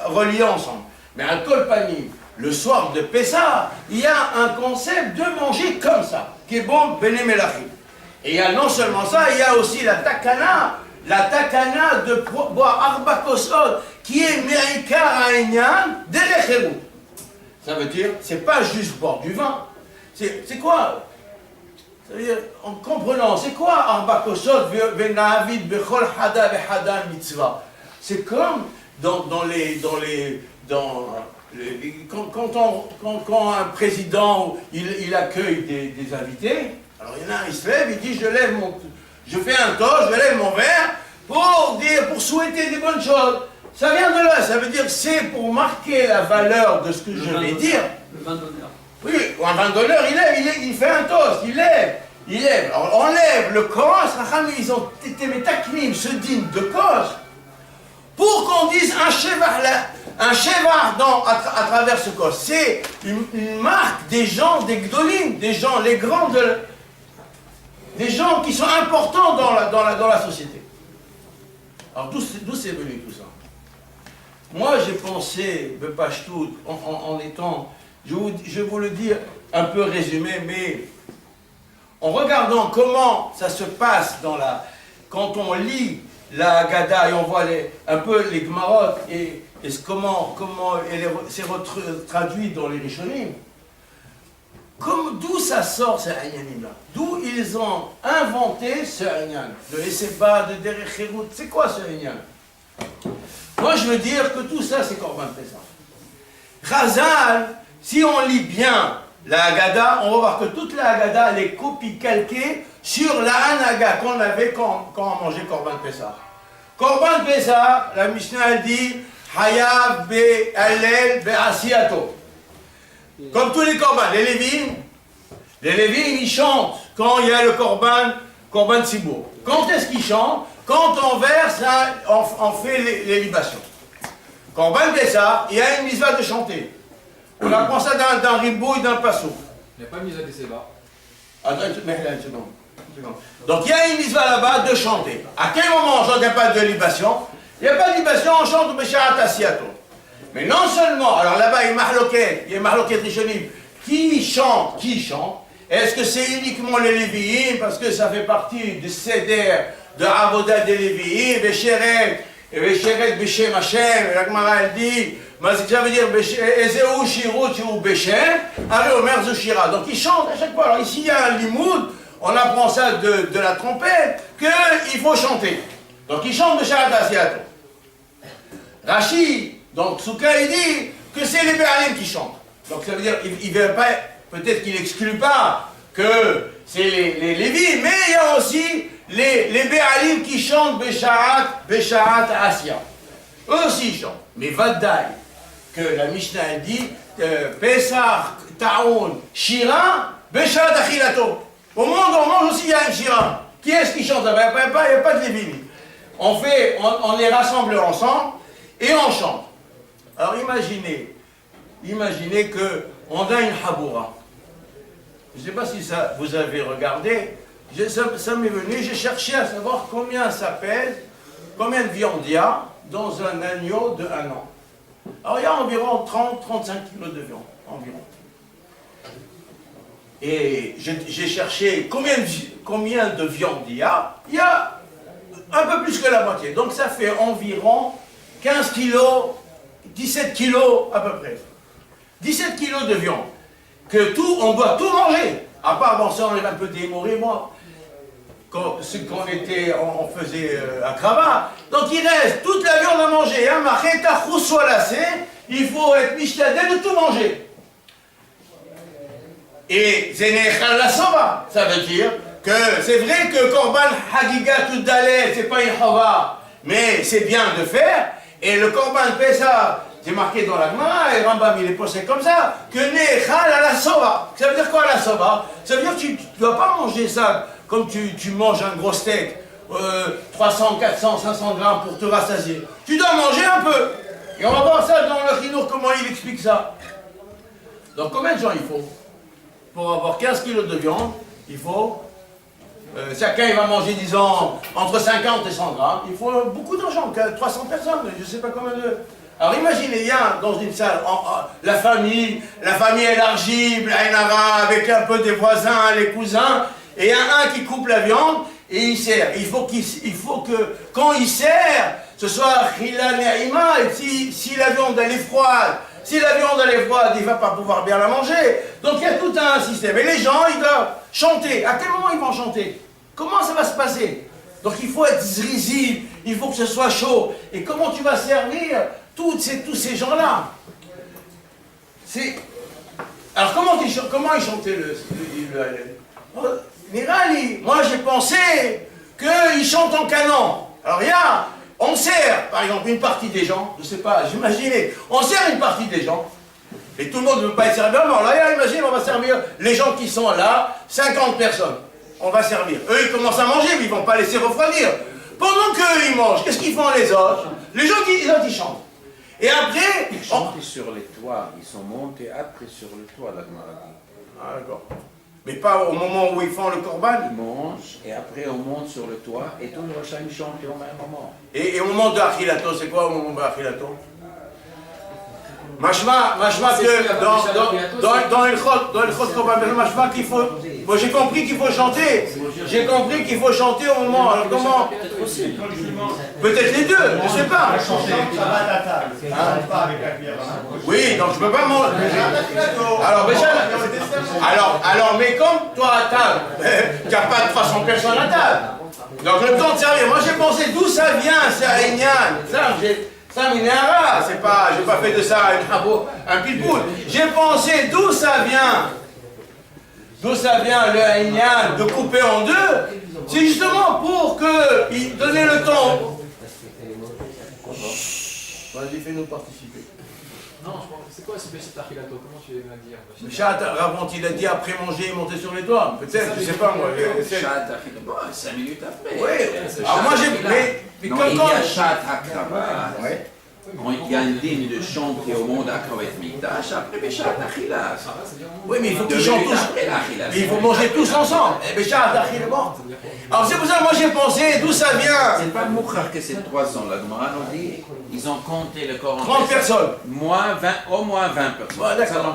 reliés ensemble. Mais un kolpanim, le soir de Pessah, il y a un concept de manger comme ça, qui est bon, Bene Melachim. Et il y a non seulement ça, il y a aussi la takana de boire Arba Kosod, qui est Merikar Aïnyan Derech. Ça veut dire, c'est pas juste boire du vin. C'est quoi? C'est-à-dire, en comprenant, c'est quoi Arba Kosod Venavid Bechol Hada Vehada Mitzvah? C'est comme quand un président il accueille des invités, alors il y en a un, il se lève, il dit je fais un toast, je lève mon verre pour souhaiter des bonnes choses. Ça vient de là, ça veut dire c'est pour marquer la valeur de ce que je vais dire. Le vin d'honneur. Oui, un vin d'honneur, il fait un toast, il lève. Alors on lève le kos, ils ont été métaknim, ce digne de kos, pour qu'on dise un shevar à travers ce kos. C'est une marque des gens, des gdolim, des gens, les grands des gens qui sont importants dans la société. Alors d'où c'est venu tout ça? Moi j'ai pensé, Bepashtout, en étant, je vais vous le dire un peu résumé, mais en regardant comment ça se passe quand on lit la Haggadah et on voit un peu les Gemarot et comment c'est traduit dans les Rishonim, d'où ça sort ce Inyanim là? D'où ils ont inventé ce Inyan? De Esseba, de Derech Cherut, c'est quoi ce Inyan? Moi je veux dire que tout ça c'est Korban Pessah. Chazal, si on lit bien la Haggadah, on va voir que toute la Haggadah elle est copie calquée sur la Hanaga qu'on avait quand on mangeait Korban Pessah. Korban Pessah, la Mishnah elle dit Hayav be'alel be'asiato. Comme tous les Korban, les Lévim ils chantent quand il y a le Korban Tzibour. Quand est-ce qu'ils chantent? Quand on verse, on fait les libations. Korban Pessah, il y a une mitzvah de chanter. On apprend ça d'un ribou et d'un passo. Il n'y a pas mis à des sébats. Attends une seconde. Donc il y a une mitzvah là-bas de chanter. À quel moment on chante? Il n'y a pas de libation. Il n'y a pas de libation, on chante Besharat Asiato. Mais non seulement, alors là-bas il y a Mahloket Rishonim. Qui chante? Est-ce que c'est uniquement les Lévi'im? Parce que ça fait partie du Seder de Avodah des Lévi'im, Besheret Beshem Hashem, la Gemara elle dit, ça veut dire Ezeu Shirut ou Beshem, Ari Omer Zushira. Donc ils chantent à chaque fois. Alors ici il y a un limoud, on apprend ça de la trompette, qu'il faut chanter. Donc ils chantent Besharat Asiato. Rashi, donc Souka il dit que c'est les Béalim qui chantent. Donc ça veut dire, il veut pas, peut-être qu'il n'exclut pas que c'est les Lévis, mais il y a aussi les Béalim qui chantent Béchaat Asya. Eux aussi ils chantent. Mais Vadaï, que la Mishnah elle dit, Pesach, Taoun, Shira, Béchaat Achilato. Au monde, on mange aussi, il y a un Shira. Qui est-ce qui chante? Il n'y a pas de Lévis. On les rassemble ensemble et on chante. Alors imaginez qu'on a une haboura. Je ne sais pas si ça vous avez regardé, ça m'est venu, j'ai cherché à savoir combien ça pèse, combien de viande il y a dans un agneau de 1 an. Alors il y a environ 30-35 kilos de viande, environ. Et j'ai cherché combien de viande il y a un peu plus que la moitié. Donc ça fait environ 15 kilos, 17 kilos à peu près. 17 kilos de viande. On doit tout manger. À part, bon, ça on est un peu démoré, moi. On faisait à Krava. Donc il reste toute la viande à manger. Hein, il faut être mishtadé de tout manger. Et Zenechal la Soba, ça veut dire que c'est vrai que Korban Hagiga Tudale, c'est pas une Chova, mais c'est bien de faire. Et le Korban Pesa, c'est marqué dans la Gemara, et Rambam il est posé comme ça, que Nechal à la Soba. Ça veut dire quoi la Soba? Ça veut dire que tu ne dois pas manger ça comme tu manges un gros steak, 300, 400, 500 grammes pour te rassasier. Tu dois manger un peu. Et on va voir ça dans le Chinour, comment il explique ça. Donc combien de gens il faut? Pour avoir 15 kilos de viande, il faut... chacun il va manger, disons, entre 50 et 100 grammes. Il faut beaucoup d'argent, 300 personnes, je ne sais pas combien de... Alors imaginez, il y a dans une salle, la famille élargie, Blainara, avec un peu des voisins, les cousins, et il y a un qui coupe la viande et il sert. Il faut que quand il sert, ce soit Khila Ne'ima, et si la viande elle est froide, il ne va pas pouvoir bien la manger. Donc il y a tout un système. Et les gens, ils doivent chanter. À quel moment ils vont chanter? Comment ça va se passer? Donc il faut être zrizib, il faut que ce soit chaud. Et comment tu vas servir tous ces gens-là? Alors comment ils chantaient le Nirali? Moi j'ai pensé qu'ils chantent en canon. Alors on sert, par exemple, une partie des gens, je ne sais pas, j'imaginais, on sert une partie des gens, et tout le monde ne veut pas être servi. Alors là, imagine, on va servir les gens qui sont là, 50 personnes, on va servir. Eux, ils commencent à manger, mais ils ne vont pas laisser refroidir. Pendant qu'eux, ils mangent, qu'est-ce qu'ils font les autres? Les gens qui chantent. Et après... Ils chantent sur les toits, ils sont montés après sur le toit, la Gemara dit. Ah d'accord. Mais pas au moment où ils font le korban. Ils mangent et après on monte sur le toit et tout le Rosh Hashanah chante au même moment. Et au moment de Achilato, c'est quoi au moment de Achilato? Mashma que dans le Chod Korban, mashma qu'il faut... Moi j'ai compris qu'il faut chanter. J'ai compris qu'il faut chanter au moment... Alors comment? Peut-être les deux, je ne sais pas. Oui, donc je ne peux pas manger. Alors, mais comme toi à table, tu n'as pas de 300 personnes à table. Donc le temps de servir. Moi j'ai pensé d'où ça vient, c'est Aïnian. Ça m'énerve, j'ai pas fait de ça un pitbull. J'ai pensé d'où ça vient le Aïnian de couper en deux. C'est justement pour qu'il donnait le temps. Vas-y, fais-nous participer. Non, c'est quoi ce Béchat Achilato? Comment tu vas dire? Béchat, avant il a dit après manger, monter sur les toits. Peut-être, je sais pas moi. Béchat Achilato, 5 minutes après. Oui, alors moi j'ai... Mais non, il y a Shat HaKrava. Il y a un digne de chanter au monde à Kravet Mikdash, après Béchat Achilas. Oui, mais il faut qu'ils chantent tous. Il faut manger tous ensemble. Et Béchat Achilas, bon. Alors c'est pour ça que moi j'ai pensé d'où ça vient. C'est pas Moukhar que c'est 300. La Gemara nous dit, ils ont compté le corps en 30 personnes. Au moins 20 personnes. Bon, d'accord.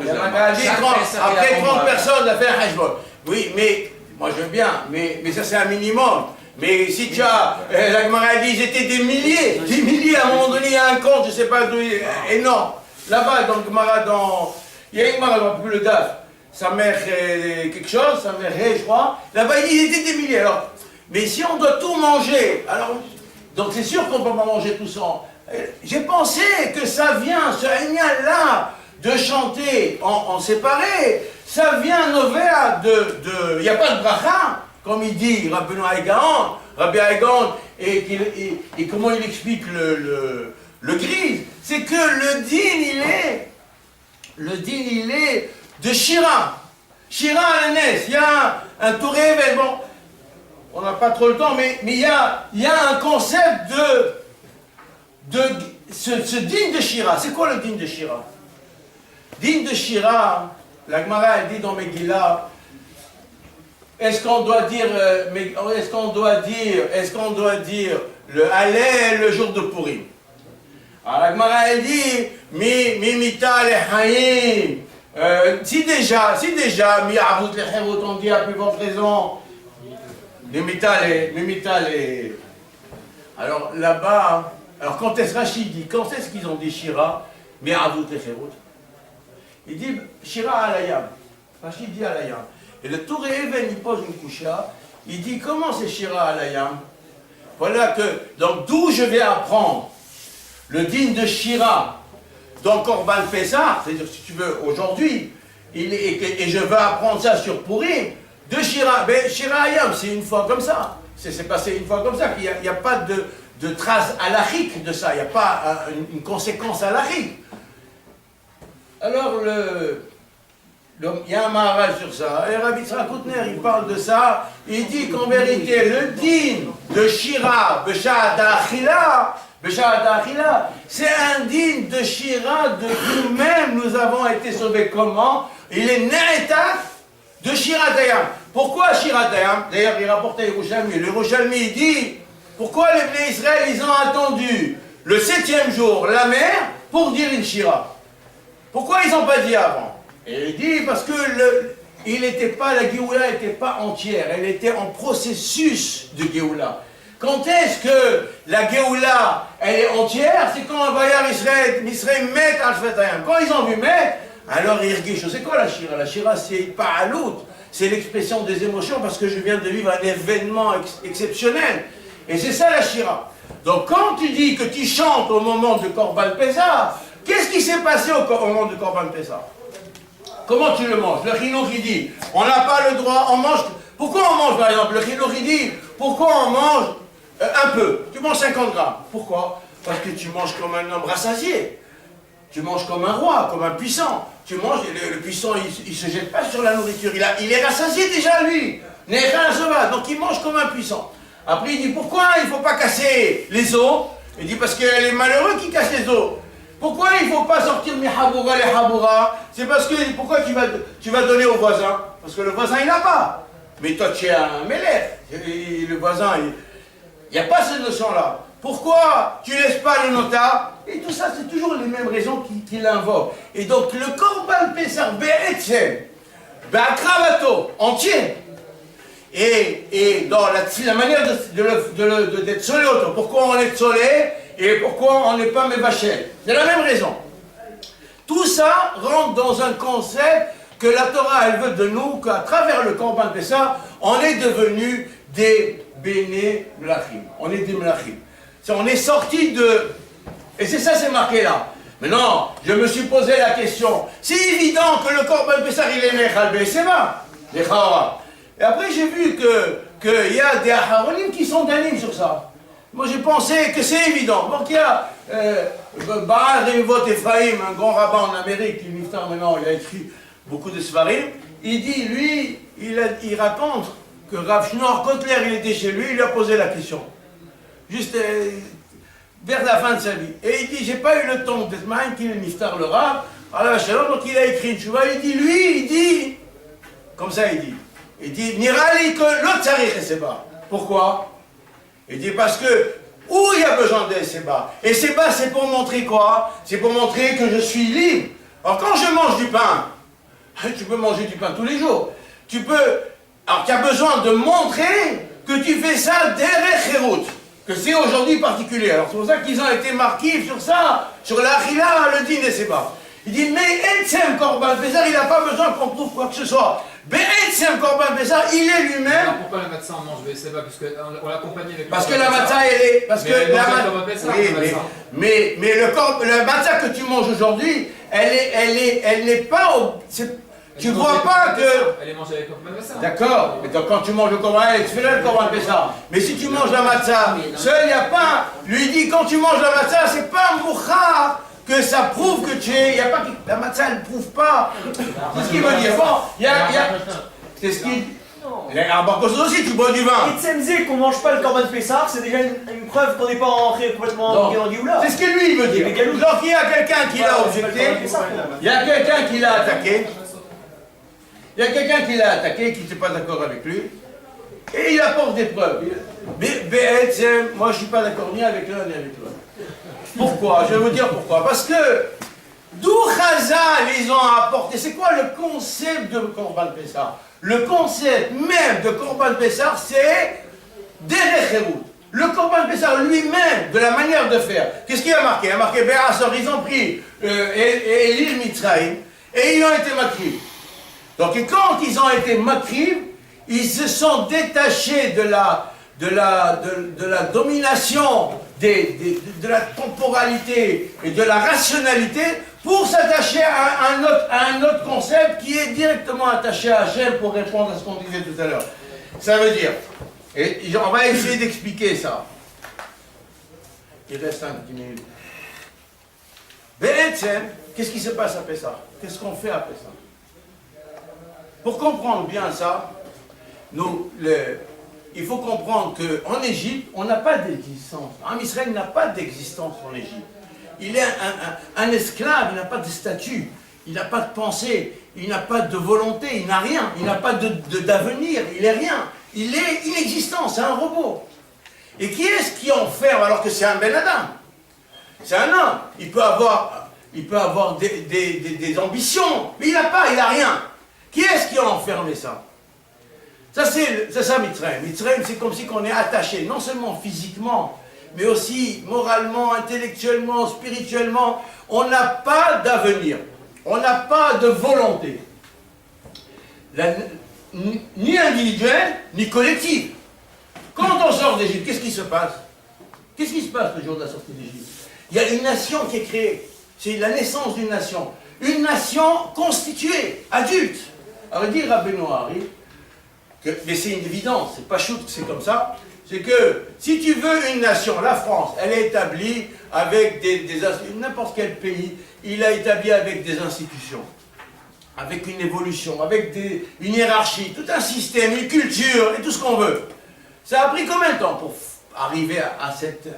Après 30 personnes à faire Hajbon. Oui, mais moi je veux bien, mais ça c'est un minimum. Mais si tu as, la Gemara dit, ils étaient des milliers, à un moment donné, il y a un compte, je ne sais pas d'où, énorme. Là-bas, dans le Gemara, il y a une Gemara, je ne plus le DAF, sa mère quelque chose, sa mère je crois, là-bas, il dit, ils étaient des milliers. Alors, mais si on doit tout manger, alors, donc c'est sûr qu'on ne peut pas manger tout ça. J'ai pensé que ça vient, ce Aïnial-là, de chanter en séparé, ça vient Novea il n'y a pas de bracha, comme il dit Rabbi Haïgaon, et comment il explique le grise, c'est que le din il est de Shira. Shira à la Nes, il y a un touré, mais bon, on n'a pas trop le temps, mais il y a un concept ce din de Shira. C'est quoi le din de Shira? Din de Shira, la Gemara elle dit dans Megillah, est-ce qu'on doit dire le Hallel le jour de Purim? Alors la Gemara elle dit Mimita le Haïm. Si déjà, mi Avut le Cherut, on dit à plus fort raison, Mimita les. Alors là-bas, alors quand est-ce Rachid dit, quand est-ce qu'ils ont dit Shira, mi Avut le Cherut? Il dit Shira alayam. Rachid dit alayam. Et le Tour Even, il pose une coucha, il dit comment c'est Shira alayam? Voilà que, donc d'où je vais apprendre le din de Shira dans Korban Pessah, c'est-à-dire si tu veux aujourd'hui, et je veux apprendre ça sur Purim, de Shira, ben Shira alayam, c'est une fois comme ça. C'est passé une fois comme ça, il n'y a pas de trace halachique de ça, il n'y a pas une conséquence halachique. Alors, il y a un maharal sur ça, et Rabbi Yitzhak Koutner, il parle de ça, il dit qu'en vérité, le din de Shira, B'Sha'at Ha'achila, c'est un din de Shira de nous-mêmes, nous avons été sauvés comment? Il est Ne'etat de Shira Dayam. Pourquoi Shira Dayam? D'ailleurs, il rapporte à Yerushalmi, le Yerushalmi, il dit, pourquoi les Bnei Israël, ils ont attendu le 7e jour, la mer, pour dire une Shira? Pourquoi ils n'ont pas dit avant? Et il dit parce que la Géoula n'était pas entière, elle était en processus de Géoula. Quand est-ce que la Géoula, elle est entière? C'est quand Bayar Israël met Al-Fatayam. Quand ils ont vu mettre, alors ils regardent. C'est quoi la Shira? La Shira, c'est pas à l'autre, c'est l'expression des émotions parce que je viens de vivre un événement exceptionnel. Et c'est ça la Shira. Donc quand tu dis que tu chantes au moment de Korban Pessah, qu'est-ce qui s'est passé au moment de Korban Pessah? Comment tu le manges? Le Chinour il dit, on n'a pas le droit, on mange. Pourquoi on mange par exemple? Le Chinour il dit, pourquoi on mange un peu? Tu manges 50 grammes. Pourquoi? Parce que tu manges comme un homme rassasié. Tu manges comme un roi, comme un puissant. Tu manges, le puissant il ne se jette pas sur la nourriture, il est rassasié déjà lui. Donc il mange comme un puissant. Après il dit, pourquoi il ne faut pas casser les os? Il dit, parce qu'il y a les malheureux qui cassent les os. Pourquoi il ne faut pas sortir mes haboura, les haboura? C'est parce que, pourquoi tu vas donner au voisin? Parce que le voisin il n'a pas. Mais toi tu es un mélève. Le voisin, il n'y a pas cette notion-là. Pourquoi tu ne laisses pas le notar? Et tout ça, c'est toujours les mêmes raisons qu'il invoque. Et donc le Korban Pessah, Be'etzem, Be'akravato, entier. Et dans la manière d'être solé, pourquoi on est solé? Et pourquoi on n'est pas Mevachel? C'est la même raison. Tout ça rentre dans un concept que la Torah, elle veut de nous, qu'à travers le Korban Pessah, on est devenu des Béné Mlachim. On est des Mlachim. On est sorti de... Et c'est ça, c'est marqué là. Mais non, je me suis posé la question. C'est évident que le Korban Pessah, il est Nechal Be'eseba, les Chara. Et après, j'ai vu qu'il y a des Aharonim qui sont d'anime sur ça. Moi, j'ai pensé que c'est évident. Donc, il y a Baal Rivot Ephraim, un grand rabbin en Amérique, qui niftar maintenant, il a écrit beaucoup de Sfarim. Il dit, lui, il raconte que Rav Shneur Kotler, il était chez lui, il lui a posé la question. Juste vers la fin de sa vie. Et il dit, j'ai pas eu le temps d'être mal, qu'il est niftar le Rav. Alors, donc il a écrit une chouva, il dit, comme ça il dit, Nirali que l'autre tsarich Seba. Pourquoi? Il dit parce que, où il y a besoin de Seba. Et Seba, c'est pour montrer quoi? C'est pour montrer que je suis libre. Alors quand je mange du pain, tu peux manger du pain tous les jours. Tu peux, alors tu as besoin de montrer que tu fais ça derrière Khérout. Que c'est aujourd'hui particulier. Alors c'est pour ça qu'ils ont été marqués sur ça, sur l'Achila, le din et Seba. Il dit, mais Etzem Korban Pessah, il n'a pas besoin qu'on prouve quoi que ce soit. Etzem Korban Pessah, il est lui-même. Alors pourquoi la matzah on mange Seba? Puisqu'on l'accompagne avec le parce que la matzah, elle est. Parce que la matzah. Oui, mais le matzah que tu manges aujourd'hui, elle n'est pas au... Tu vois pas que... Elle est mangée avec Korban Pessah. D'accord, mais quand tu manges le Korban, tu fais là le Korban Pessah. Mais si tu manges la matzah, seul il n'y a pas... Lui dit, quand tu manges la matzah, c'est pas un mouchar que ça prouve que tu es... Y a pas, la matzah, elle ne prouve pas. C'est ce qu'il veut dire. Bon, c'est ce qu'il... En Barcos aussi, tu bois du vin. Et Tzemzé qu'on mange pas le Korban Pessah, c'est déjà une preuve qu'on n'est pas rentré complètement dans Géoula. C'est ce que lui il veut dire. Donc il y a quelqu'un qui l'a objecté, il y a quelqu'un qui l'a attaqué, il y a quelqu'un qui l'a attaqué, qui n'était pas d'accord avec lui, et il apporte des preuves. Moi je ne suis pas d'accord ni avec l'un ni avec l'autre. Pourquoi? Je vais vous dire pourquoi. Parce que d'où Chazal ils ont apporté, c'est quoi le concept de Korban Pessah? Le concept même de Korban Pessah, c'est Derech Herut. Le Korban Pessah lui-même, de la manière de faire, qu'est-ce qu'il a marqué? Il a marqué Béasor, ils ont pris l'île Mitzrayim et ils ont été makriv. Donc et quand ils ont été makriv, ils se sont détachés de la domination, de la temporalité et de la rationalité pour s'attacher à un autre concept qui est directement attaché à Hachem pour répondre à ce qu'on disait tout à l'heure. Ça veut dire, et on va essayer d'expliquer ça. Il reste un petit minute. Qu'est-ce qui se passe après ça? Qu'est-ce qu'on fait après ça? Pour comprendre bien ça, il faut comprendre qu'en Égypte, on n'a pas d'existence. Israël n'a pas d'existence en Égypte. Il est un esclave, il n'a pas de statut, il n'a pas de pensée, il n'a pas de volonté, il n'a rien, il n'a pas d'avenir, il est rien. Il est inexistant, c'est un robot. Et qui est-ce qui enferme alors que c'est un Ben Adam? C'est un homme. Il peut avoir des ambitions, mais il n'a rien. Qui est-ce qui a enfermé ça? Ça, c'est ça, Mitzrayim. Mitzrayim, c'est comme si on est attaché, non seulement physiquement, mais aussi moralement, intellectuellement, spirituellement. On n'a pas d'avenir. On n'a pas de volonté. Ni individuelle, ni collective. Quand on sort d'Égypte, qu'est-ce qui se passe? Qu'est-ce qui se passe le jour de la sortie d'Égypte? Il y a une nation qui est créée. C'est la naissance d'une nation. Une nation constituée, adulte. Alors, dit Rabbeinu Hari, mais c'est une évidence, c'est pas chouette, c'est comme ça, c'est que si tu veux une nation, la France, elle est établie avec n'importe quel pays, il a établi avec des institutions, avec une évolution, avec une hiérarchie, tout un système, une culture et tout ce qu'on veut. Ça a pris combien de temps pour arriver à cette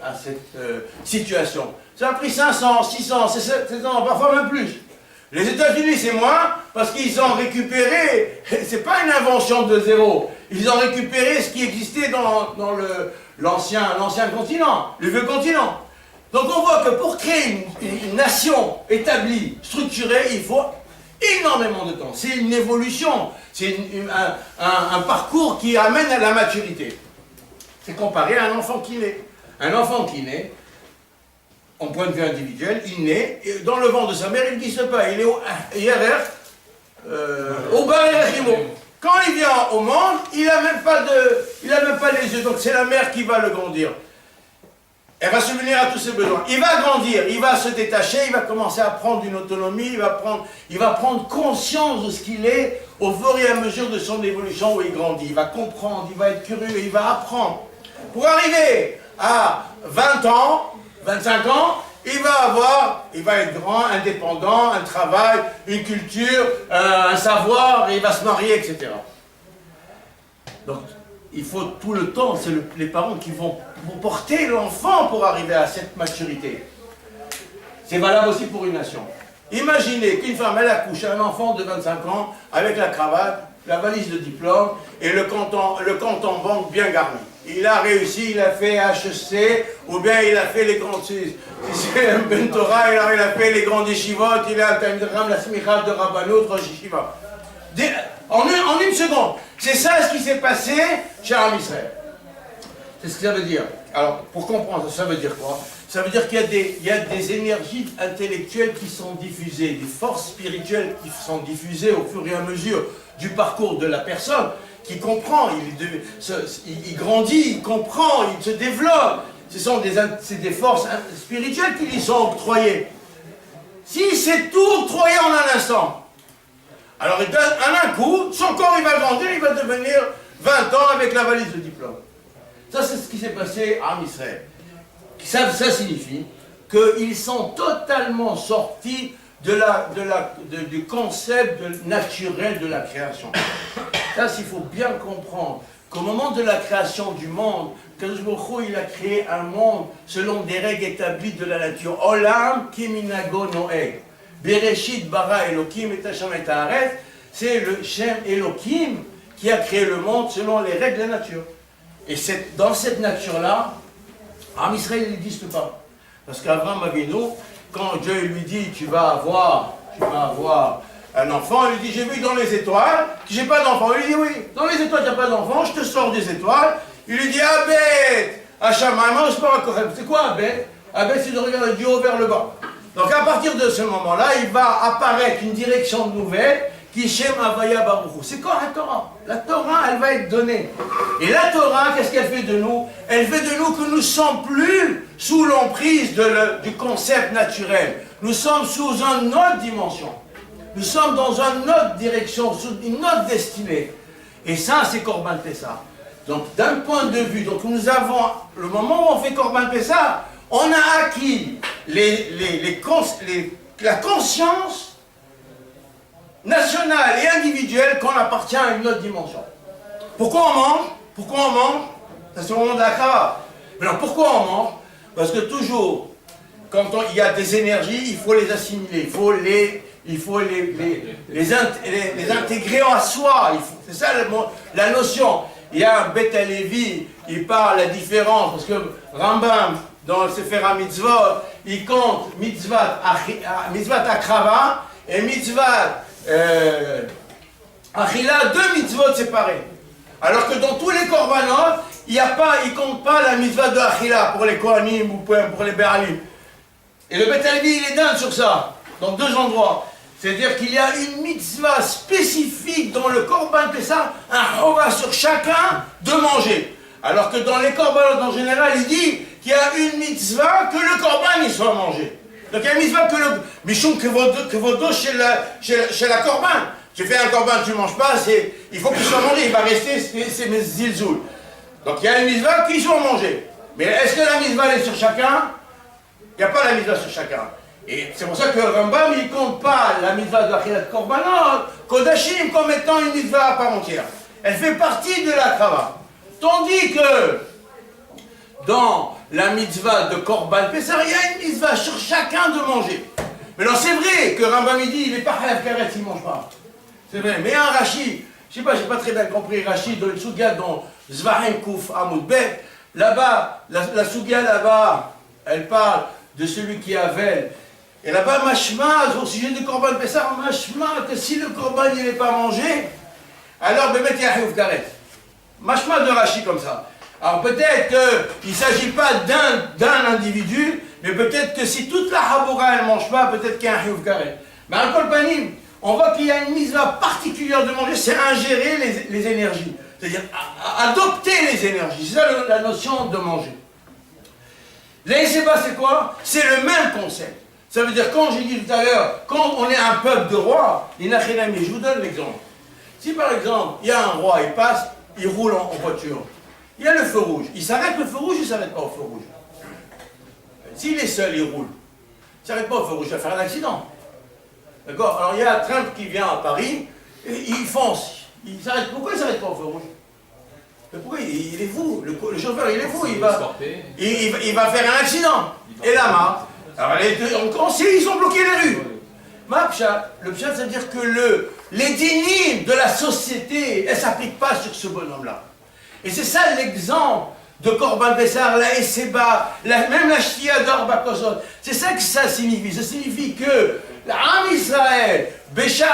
situation? Ça a pris 500, 600, 700 ans, parfois même plus. Les États-Unis, c'est moins, parce qu'ils ont récupéré, c'est pas une invention de zéro, ils ont récupéré ce qui existait dans l'ancien continent, le vieux continent. Donc on voit que pour créer une nation établie, structurée, il faut énormément de temps. C'est une évolution, c'est un parcours qui amène à la maturité. C'est comparé à un enfant qui naît. Un enfant qui naît, en point de vue individuel, il naît, et dans le ventre de sa mère, il n'existe pas. Il est au bas et quand il vient au monde, il n'a même pas les yeux, donc c'est la mère qui va le grandir. Elle va subvenir à tous ses besoins. Il va grandir, il va se détacher, il va commencer à prendre une autonomie, il va prendre conscience de ce qu'il est au fur et à mesure de son évolution où il grandit. Il va comprendre, il va être curieux, il va apprendre. Pour arriver à 20 ans, 25 ans, il va être grand, indépendant, un travail, une culture, un savoir, et il va se marier, etc. Donc, il faut tout le temps, c'est les parents qui vont porter l'enfant pour arriver à cette maturité. C'est valable aussi pour une nation. Imaginez qu'une femme, elle accouche un enfant de 25 ans, avec la cravate, la valise de diplôme, et le compte en banque bien garni. Il a réussi, il a fait HEC, ou bien il a fait les grandes... Si c'est un Ben Torah, il a fait les grandes yeshivot, il a atteint la smicha de Rabbanut, Rosh Yeshiva. En une seconde. C'est ça ce qui s'est passé chez Am Israël. C'est ce que ça veut dire. Alors, pour comprendre, ça veut dire quoi? Ça veut dire qu'il y a des énergies intellectuelles qui sont diffusées, des forces spirituelles qui sont diffusées au fur et à mesure du parcours de la personne, qui comprend, il grandit, il comprend, il se développe. C'est des forces spirituelles qui lui sont octroyées. si c'est tout octroyé en un instant, alors il donne en un coup, son corps il va grandir, il va devenir 20 ans avec la valise de diplôme. Ça c'est ce qui s'est passé à Israël. Ça signifie qu'ils sont totalement sortis du concept naturel de la création. Ça, il faut bien comprendre qu'au moment de la création du monde, Kadosh Baruch Hu, il a créé un monde selon des règles établies de la nature. Olam kiminago noeg. Bereshit bara Elokim et Hashem et haaretz. C'est le Shem Elokim qui a créé le monde selon les règles de la nature. Et dans cette nature-là, Am Israël n'existe pas. Parce qu'Abraham Avinu, quand Dieu lui dit tu vas avoir un enfant, il lui dit j'ai vu dans les étoiles que j'ai pas d'enfant. Il lui dit oui, dans les étoiles tu n'as pas d'enfant, je te sors des étoiles. Il lui dit Abed, Hachamaïma, je pas un c'est quoi Abed? Abed c'est de regarder du haut vers le bas. Donc à partir de ce moment-là, il va apparaître une direction nouvelle qui Shem Havaya Baruch Hu. C'est quoi la Torah? La Torah, elle va être donnée. Et la Torah, qu'est-ce qu'elle fait de nous? Elle fait de nous que nous ne sommes plus sous l'emprise du concept naturel. Nous sommes sous une autre dimension. Nous sommes dans une autre direction, sous une autre destinée. Et ça, c'est Korban Pessah. Donc, d'un point de vue, donc nous avons, le moment où on fait Korban Pessah, on a acquis la conscience nationale et individuelle qu'on appartient à une autre dimension. Pourquoi on mange? Pourquoi on mange? Ça, c'est au moment de la Krava. Mais alors, pourquoi on mange? Parce que toujours, quand il y a des énergies, il faut les assimiler, il faut les intégrer en soi. C'est ça la notion. Il y a un Beth Halevi, il parle la différence, parce que Rambam, dans le Sefer HaMitzvot, il compte mitzvat Akrava et mitzvat Achila, deux mitzvot séparés. Alors que dans tous les korbanot, il ne compte pas la mitzvah de Achila pour les Kohanim ou pour les Béalim. Et le Beth Halevi, il est dingue sur ça, dans deux endroits. C'est-à-dire qu'il y a une mitzvah spécifique dans le korban Pessah, un chova sur chacun de manger. Alors que dans les korbanot en général, il dit qu'il y a une mitzvah que le korban il soit mangé. Donc il y a une mitzvah que le Mishum Kevodo chez la korban. Tu fais un korban, tu ne manges pas, il faut qu'il soit mangé, il va rester, c'est mes zilzoul. Donc il y a une mitzvah qui soit mangée. Mais est-ce que la mitzvah est sur chacun? Il n'y a pas la mitzvah sur chacun. Et c'est pour ça que Rambam, il ne compte pas la mitzvah de Achilat Korbanot, Kodashim, comme étant une mitzvah à part entière. Elle fait partie de la Krava. Tandis que dans la mitzvah de Korban Pessah, il y a une mitzvah sur chacun de manger. Mais alors c'est vrai que Rambam il dit, il n'est pas Chayav Karet s'il ne mange pas. C'est vrai. Mais un Rashi, je ne sais pas, je n'ai pas très bien compris Rashi, dans le Sougia, dans Zvahim Kouf Hamoud Bet, là-bas, la Sougia là-bas, elle parle de celui qui avale. Et là-bas, mashma, au sujet du korban Pessah, mashma, que si le korban n'est pas mangé, alors Bémet Yahiv Karet. Mashma de Rashi comme ça. Alors peut-être qu'il ne s'agit pas d'un individu, mais peut-être que si toute la Haboura elle ne mange pas, peut-être qu'il y a un Yahiv Karet. Mais en Kolpanim, on voit qu'il y a une mitzvah particulière de manger, c'est ingérer les énergies. C'est-à-dire adopter les énergies. C'est ça la notion de manger. L'Aïseba, c'est quoi? C'est le même concept. Ça veut dire, quand j'ai dit tout à l'heure, quand on est un peuple de rois, je vous donne l'exemple. Si par exemple, il y a un roi, il passe, il roule en voiture. Il y a le feu rouge. Il s'arrête le feu rouge, il ne s'arrête pas au feu rouge. S'il est seul, il roule. Il ne s'arrête pas au feu rouge, il va faire un accident. D'accord? Alors il y a Trump qui vient à Paris, et il fonce. Il s'arrête. Pourquoi il ne s'arrête pas au feu rouge? Mais pourquoi il est fou? Le chauffeur, il est fou. Il va faire un accident. Et là, alors on sait, ils ont bloqué les rues. Le pshat, c'est-à-dire que les dynimes de la société, elles ne s'appliquent pas sur ce bonhomme-là. Et c'est ça l'exemple de Korban Pessah, la Esseba, même la Shtia d'Orba Kosot. C'est ça que ça signifie. Ça signifie que l'Am Israël, Béchaat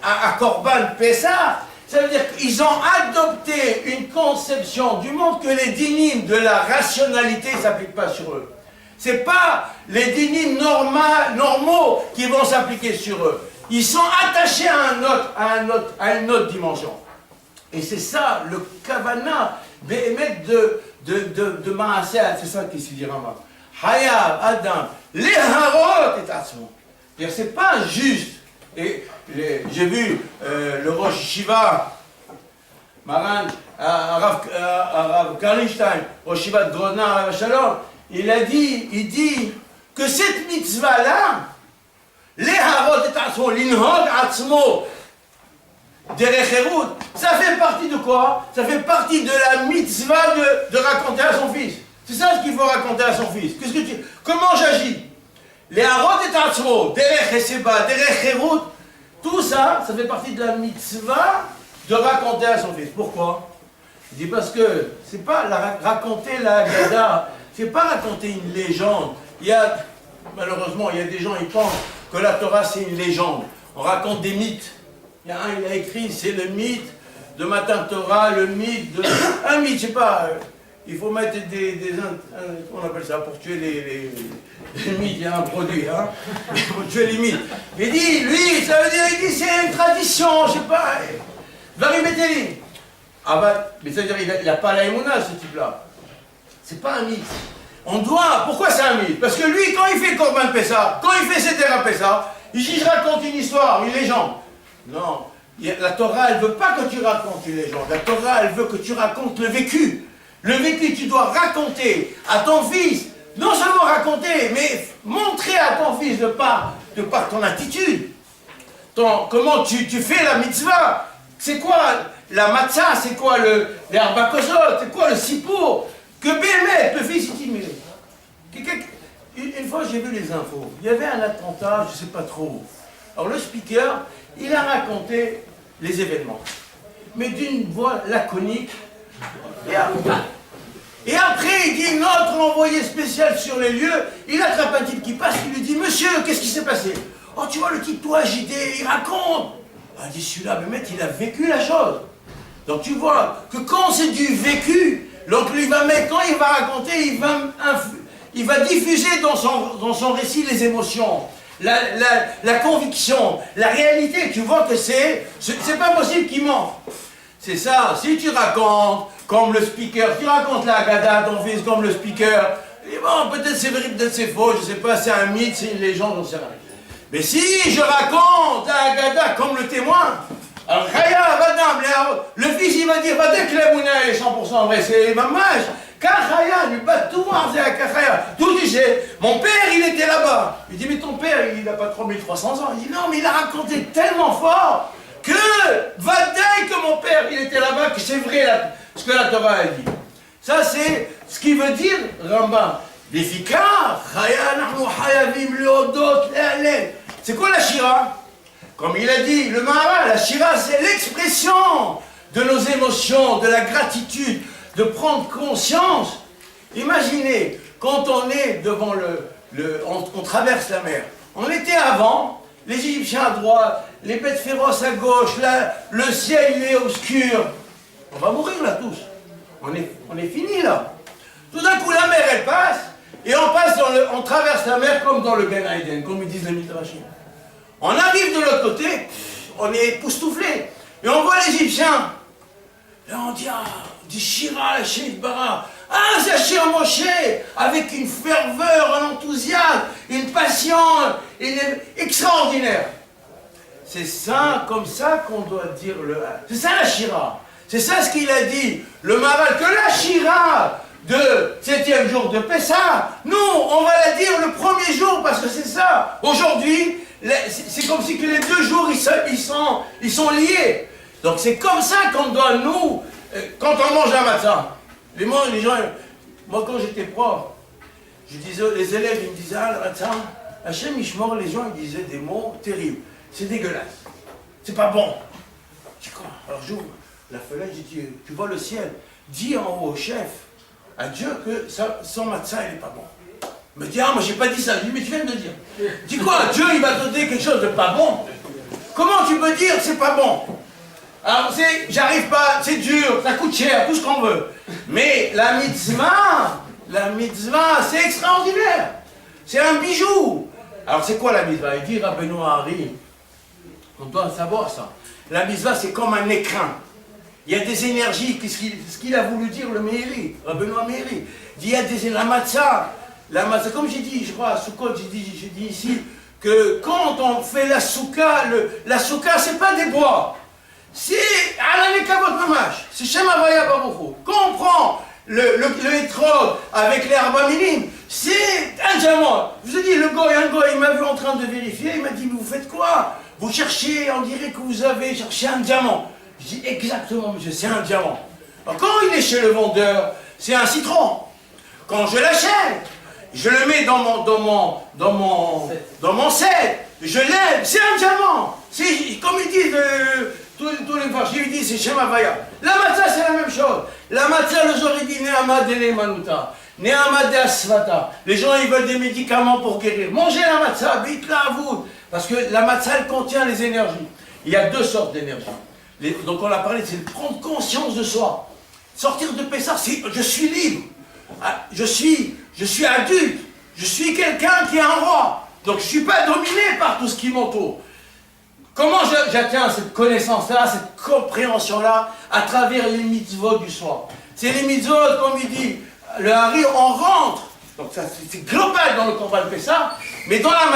à Korban Pessah, ça veut dire qu'ils ont adopté une conception du monde que les dynimes de la rationalité ne s'appliquent pas sur eux. Ce n'est pas les dynimes normaux qui vont s'appliquer sur eux. Ils sont attachés à une autre dimension. Et c'est ça, le kavana, de Maaseh, c'est ça qui se dit Rama. Hayab, Adam, les harot et atzmo. C'est pas juste. Et j'ai vu le Rosh Shiva, Maran, Rav Karlinstein, Rosh Shiva de Grodna, Rav Shalom, il dit que cette mitzvah-là, les harot et atzmo, l'inhod atzmo, derech herut, ça fait partie de quoi? Ça fait partie de la mitzvah de raconter à son fils. C'est ça ce qu'il faut raconter à son fils. Comment j'agis? Les harot et atzmo, derech eseba, derech herut, tout ça, ça fait partie de la mitzvah de raconter à son fils. Pourquoi? Il dit parce que c'est pas raconter la Haggadah, c'est pas raconter une légende. Malheureusement, il y a des gens qui pensent que la Torah c'est une légende. On raconte des mythes. Il y a un, il a écrit, c'est le mythe de Matan Torah, le mythe de... Un mythe, je sais pas, il faut mettre on appelle ça, pour tuer les mythes, il y a un produit, hein, pour tuer les mythes. Il dit, lui, ça veut dire, il dit, c'est une tradition, je sais pas, Varimétéline. Ah bah, mais ça veut dire, il n'a pas la émouna, ce type-là. C'est pas un mythe. On doit, pourquoi c'est un mythe? Parce que lui, quand il fait Korban Pessah, quand il fait Seder Pessah, il dit, je raconte une histoire, une légende. Non, la Torah, elle ne veut pas que tu racontes une légende. La Torah, elle veut que tu racontes le vécu. Le vécu, tu dois raconter à ton fils, non seulement raconter, mais montrer à ton fils de par ton attitude. Comment tu fais la mitzvah. C'est quoi la matzah, c'est quoi les arbakosot, c'est quoi le sipour. Que Bémet, le fils, il dit, une fois j'ai vu les infos, il y avait un attentat, je ne sais pas trop. Alors le speaker, il a raconté les événements, mais d'une voix laconique. Et après, il dit, notre envoyé spécial sur les lieux, il attrape un type qui passe, il lui dit, monsieur, qu'est-ce qui s'est passé? Oh, tu vois le type tout agité, il raconte. Il dit, celui-là, Bémet, il a vécu la chose. Donc tu vois que quand c'est du vécu, donc il va mettre, quand il va raconter, il va diffuser dans son récit les émotions, la conviction, la réalité. Tu vois que c'est pas possible qu'il ment. C'est ça, si tu racontes comme le speaker, tu racontes la Haggadah à ton fils comme le speaker, et bon, peut-être c'est vrai, peut-être c'est faux, je sais pas, c'est un mythe, c'est une légende, j'en sais rien. Mais si je raconte la Haggadah comme le témoin, alors, le fils il va dire, dès que la mouna est 100% vrai, c'est mamage. Kachaya, lui bat tout c'est à Kachaya. Tout tu sais, mon père il était là-bas. Il dit, mais ton père il n'a pas 3300 ans. Il dit, non, mais il a raconté tellement fort que, vadaï que mon père il était là-bas, que c'est vrai ce que la Torah a dit. Ça c'est ce qui veut dire Rambam. C'est quoi la Shira? Comme il a dit, le Maharal, la Shira, c'est l'expression de nos émotions, de la gratitude, de prendre conscience. Imaginez, quand on est devant on traverse la mer. On était avant, les Égyptiens à droite, les bêtes féroces à gauche, là, le ciel il est obscur. On va mourir là tous. On est fini là. Tout d'un coup, la mer elle passe, et on traverse la mer comme dans le Ben Haïden, comme ils disent les Midrashim. On arrive de l'autre côté, on est époustouflé. Et on voit l'Égyptien. Et on dit, du Shira, Sheikh Bara. Ah, c'est Shir Moshe, avec une ferveur, un enthousiasme, une passion extraordinaire. C'est ça, comme ça qu'on doit dire c'est ça la Shira. C'est ça ce qu'il a dit, le Maharal, que la Shira de 7e jour de Pessah, nous, on va la dire le premier jour, parce que c'est ça. Aujourd'hui, c'est comme si que les 2 jours, ils sont liés. Donc c'est comme ça qu'on doit, nous, quand on mange la matzah, les gens, moi quand j'étais prof, je disais, les élèves, ils me disaient, ah la matzah, Hachem Ishmor, les gens, ils disaient des mots terribles. C'est dégueulasse. C'est pas bon. Je dis quoi? Alors j'ouvre la fenêtre, je dis, tu vois le ciel, dis en haut au chef, à Dieu que son matzah, il n'est pas bon. Il me dit, moi j'ai pas dit ça. Je dis, mais tu viens de le dire. Dis quoi? Dieu il va te donner quelque chose de pas bon? Comment tu peux dire c'est pas bon? Alors j'arrive pas, c'est dur, ça coûte cher, tout ce qu'on veut. Mais la mitzvah, c'est extraordinaire. C'est un bijou. Alors c'est quoi la mitzvah? Il dit Rabbeinu Hari, on doit savoir ça. La mitzvah c'est comme un écrin. Il y a des énergies, ce qu'il a voulu dire le Meiri, Rabbeinu Meiri. Il dit, il y a la matzah, comme j'ai dit, je crois, à Soukot, j'ai dit ici, que quand on fait la souka, c'est pas des bois. C'est Alanekavot Mamash, c'est Shem Havaya Baruchou. Quand on prend le étrog avec les Arba Minim, c'est un diamant. Je vous ai dit, un goy, il m'a vu en train de vérifier, il m'a dit, mais vous faites quoi? Vous cherchez, on dirait que vous avez cherché un diamant. Je dis, exactement, monsieur, c'est un diamant. Alors, quand il est chez le vendeur, c'est un citron. Quand je l'achète, je le mets dans mon set, je lève, c'est un diamant. C'est, comme ils disent, tous les varchis, ils disent, c'est Shem Havaya. La matzah, c'est la même chose. La matzah, le jour, il dit, Ne'ama de Manuta, Ne'ama de Asfata. Les gens, ils veulent des médicaments pour guérir. Mangez la matzah, vite-la à vous. Parce que la matzah, elle contient les énergies. Il y a deux sortes d'énergie. Donc on a parlé, c'est de prendre conscience de soi. Sortir de Pessah, c'est je suis libre. Je suis adulte. Je suis quelqu'un qui est un roi. Donc je ne suis pas dominé par tout ce qui m'entoure. Comment j'atteins cette connaissance-là, cette compréhension-là, à travers les mitzvot du soir? C'est les mitzvot, comme il dit, le Hari, on rentre. Donc ça, c'est global dans le Korban Pessah, mais dans la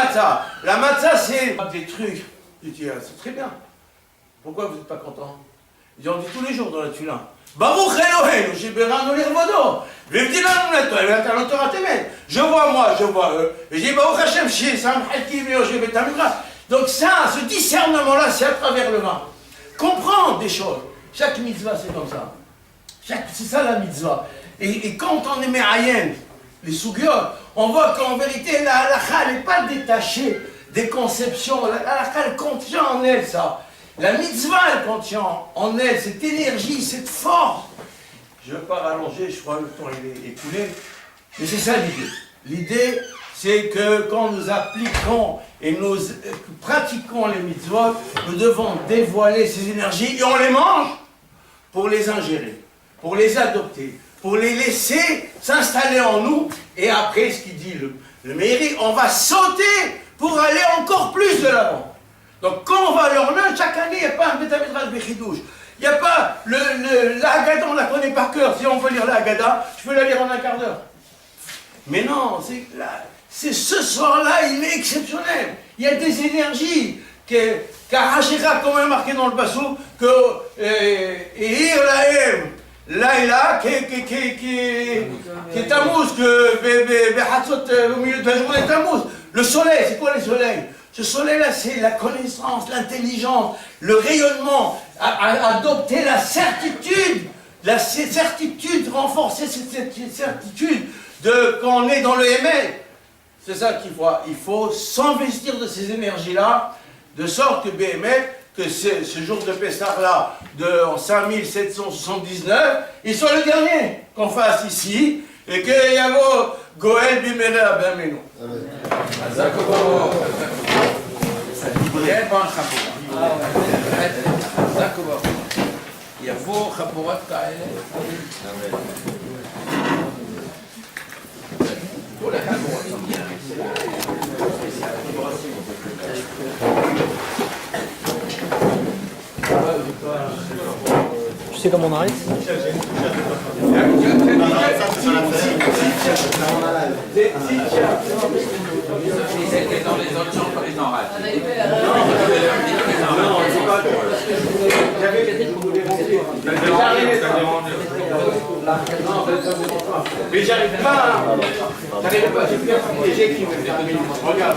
matzah, c'est des trucs. Je dis, c'est très bien. Pourquoi vous n'êtes pas content? Ils ont dit tous les jours dans la Tulin. Baruch Eloheinu, Sheberanu Lirvodo. Je vois eux. Et j'ai Baruch Hashem, donc ça, ce discernement-là, c'est à travers le vin. Comprendre des choses. Chaque mitzvah, c'est comme ça. C'est ça la mitzvah. Et quand on est Me'ayen, les Sugyot, on voit qu'en vérité, la halakha n'est pas détachée des conceptions. La halakha, elle contient en elle ça. La mitzvah, elle contient en elle cette énergie, cette force. Je ne veux pas rallonger, je crois que le temps il est écoulé. Mais c'est ça l'idée. L'idée, c'est que quand nous appliquons et nous pratiquons les mitzvot, nous devons dévoiler ces énergies et on les mange pour les ingérer, pour les adopter, pour les laisser s'installer en nous. Et après, ce qu'il dit le Meiri, on va sauter pour aller encore plus de l'avant. Donc quand on va à l'Ornain, chaque année, il n'y a pas un Beth Midrash Bechidouche. Il n'y a pas la Haggadah, on la connaît par cœur. Si on veut lire la Haggadah, je peux la lire en un quart d'heure. Mais non, c'est ce soir-là, il est exceptionnel. Il y a des énergies car Hachira, comme est marqué dans le Passou, que Ir Lahem, Laïla, qui est Tammuz, que Behatzot, au milieu de la journée, Tammuz. Le soleil, c'est quoi le soleil? Ce soleil-là, c'est la connaissance, l'intelligence, le rayonnement, adopter la certitude, renforcer cette certitude quand on est dans le Hémet. C'est ça qu'il faut. Il faut s'investir de ces énergies-là, de sorte que Béhémet, que ce jour de Pessah-là, en 5779, il soit le dernier qu'on fasse ici, et que Yavo Goël Bimera Bameno. יבוא חבורות כאלה. כל אחד רוצה. Tu sais comment on arrête? C'était dans les autres chambres, les orales. Mais j'arrive pas. J'ai plus à protéger qui me fait. Regarde.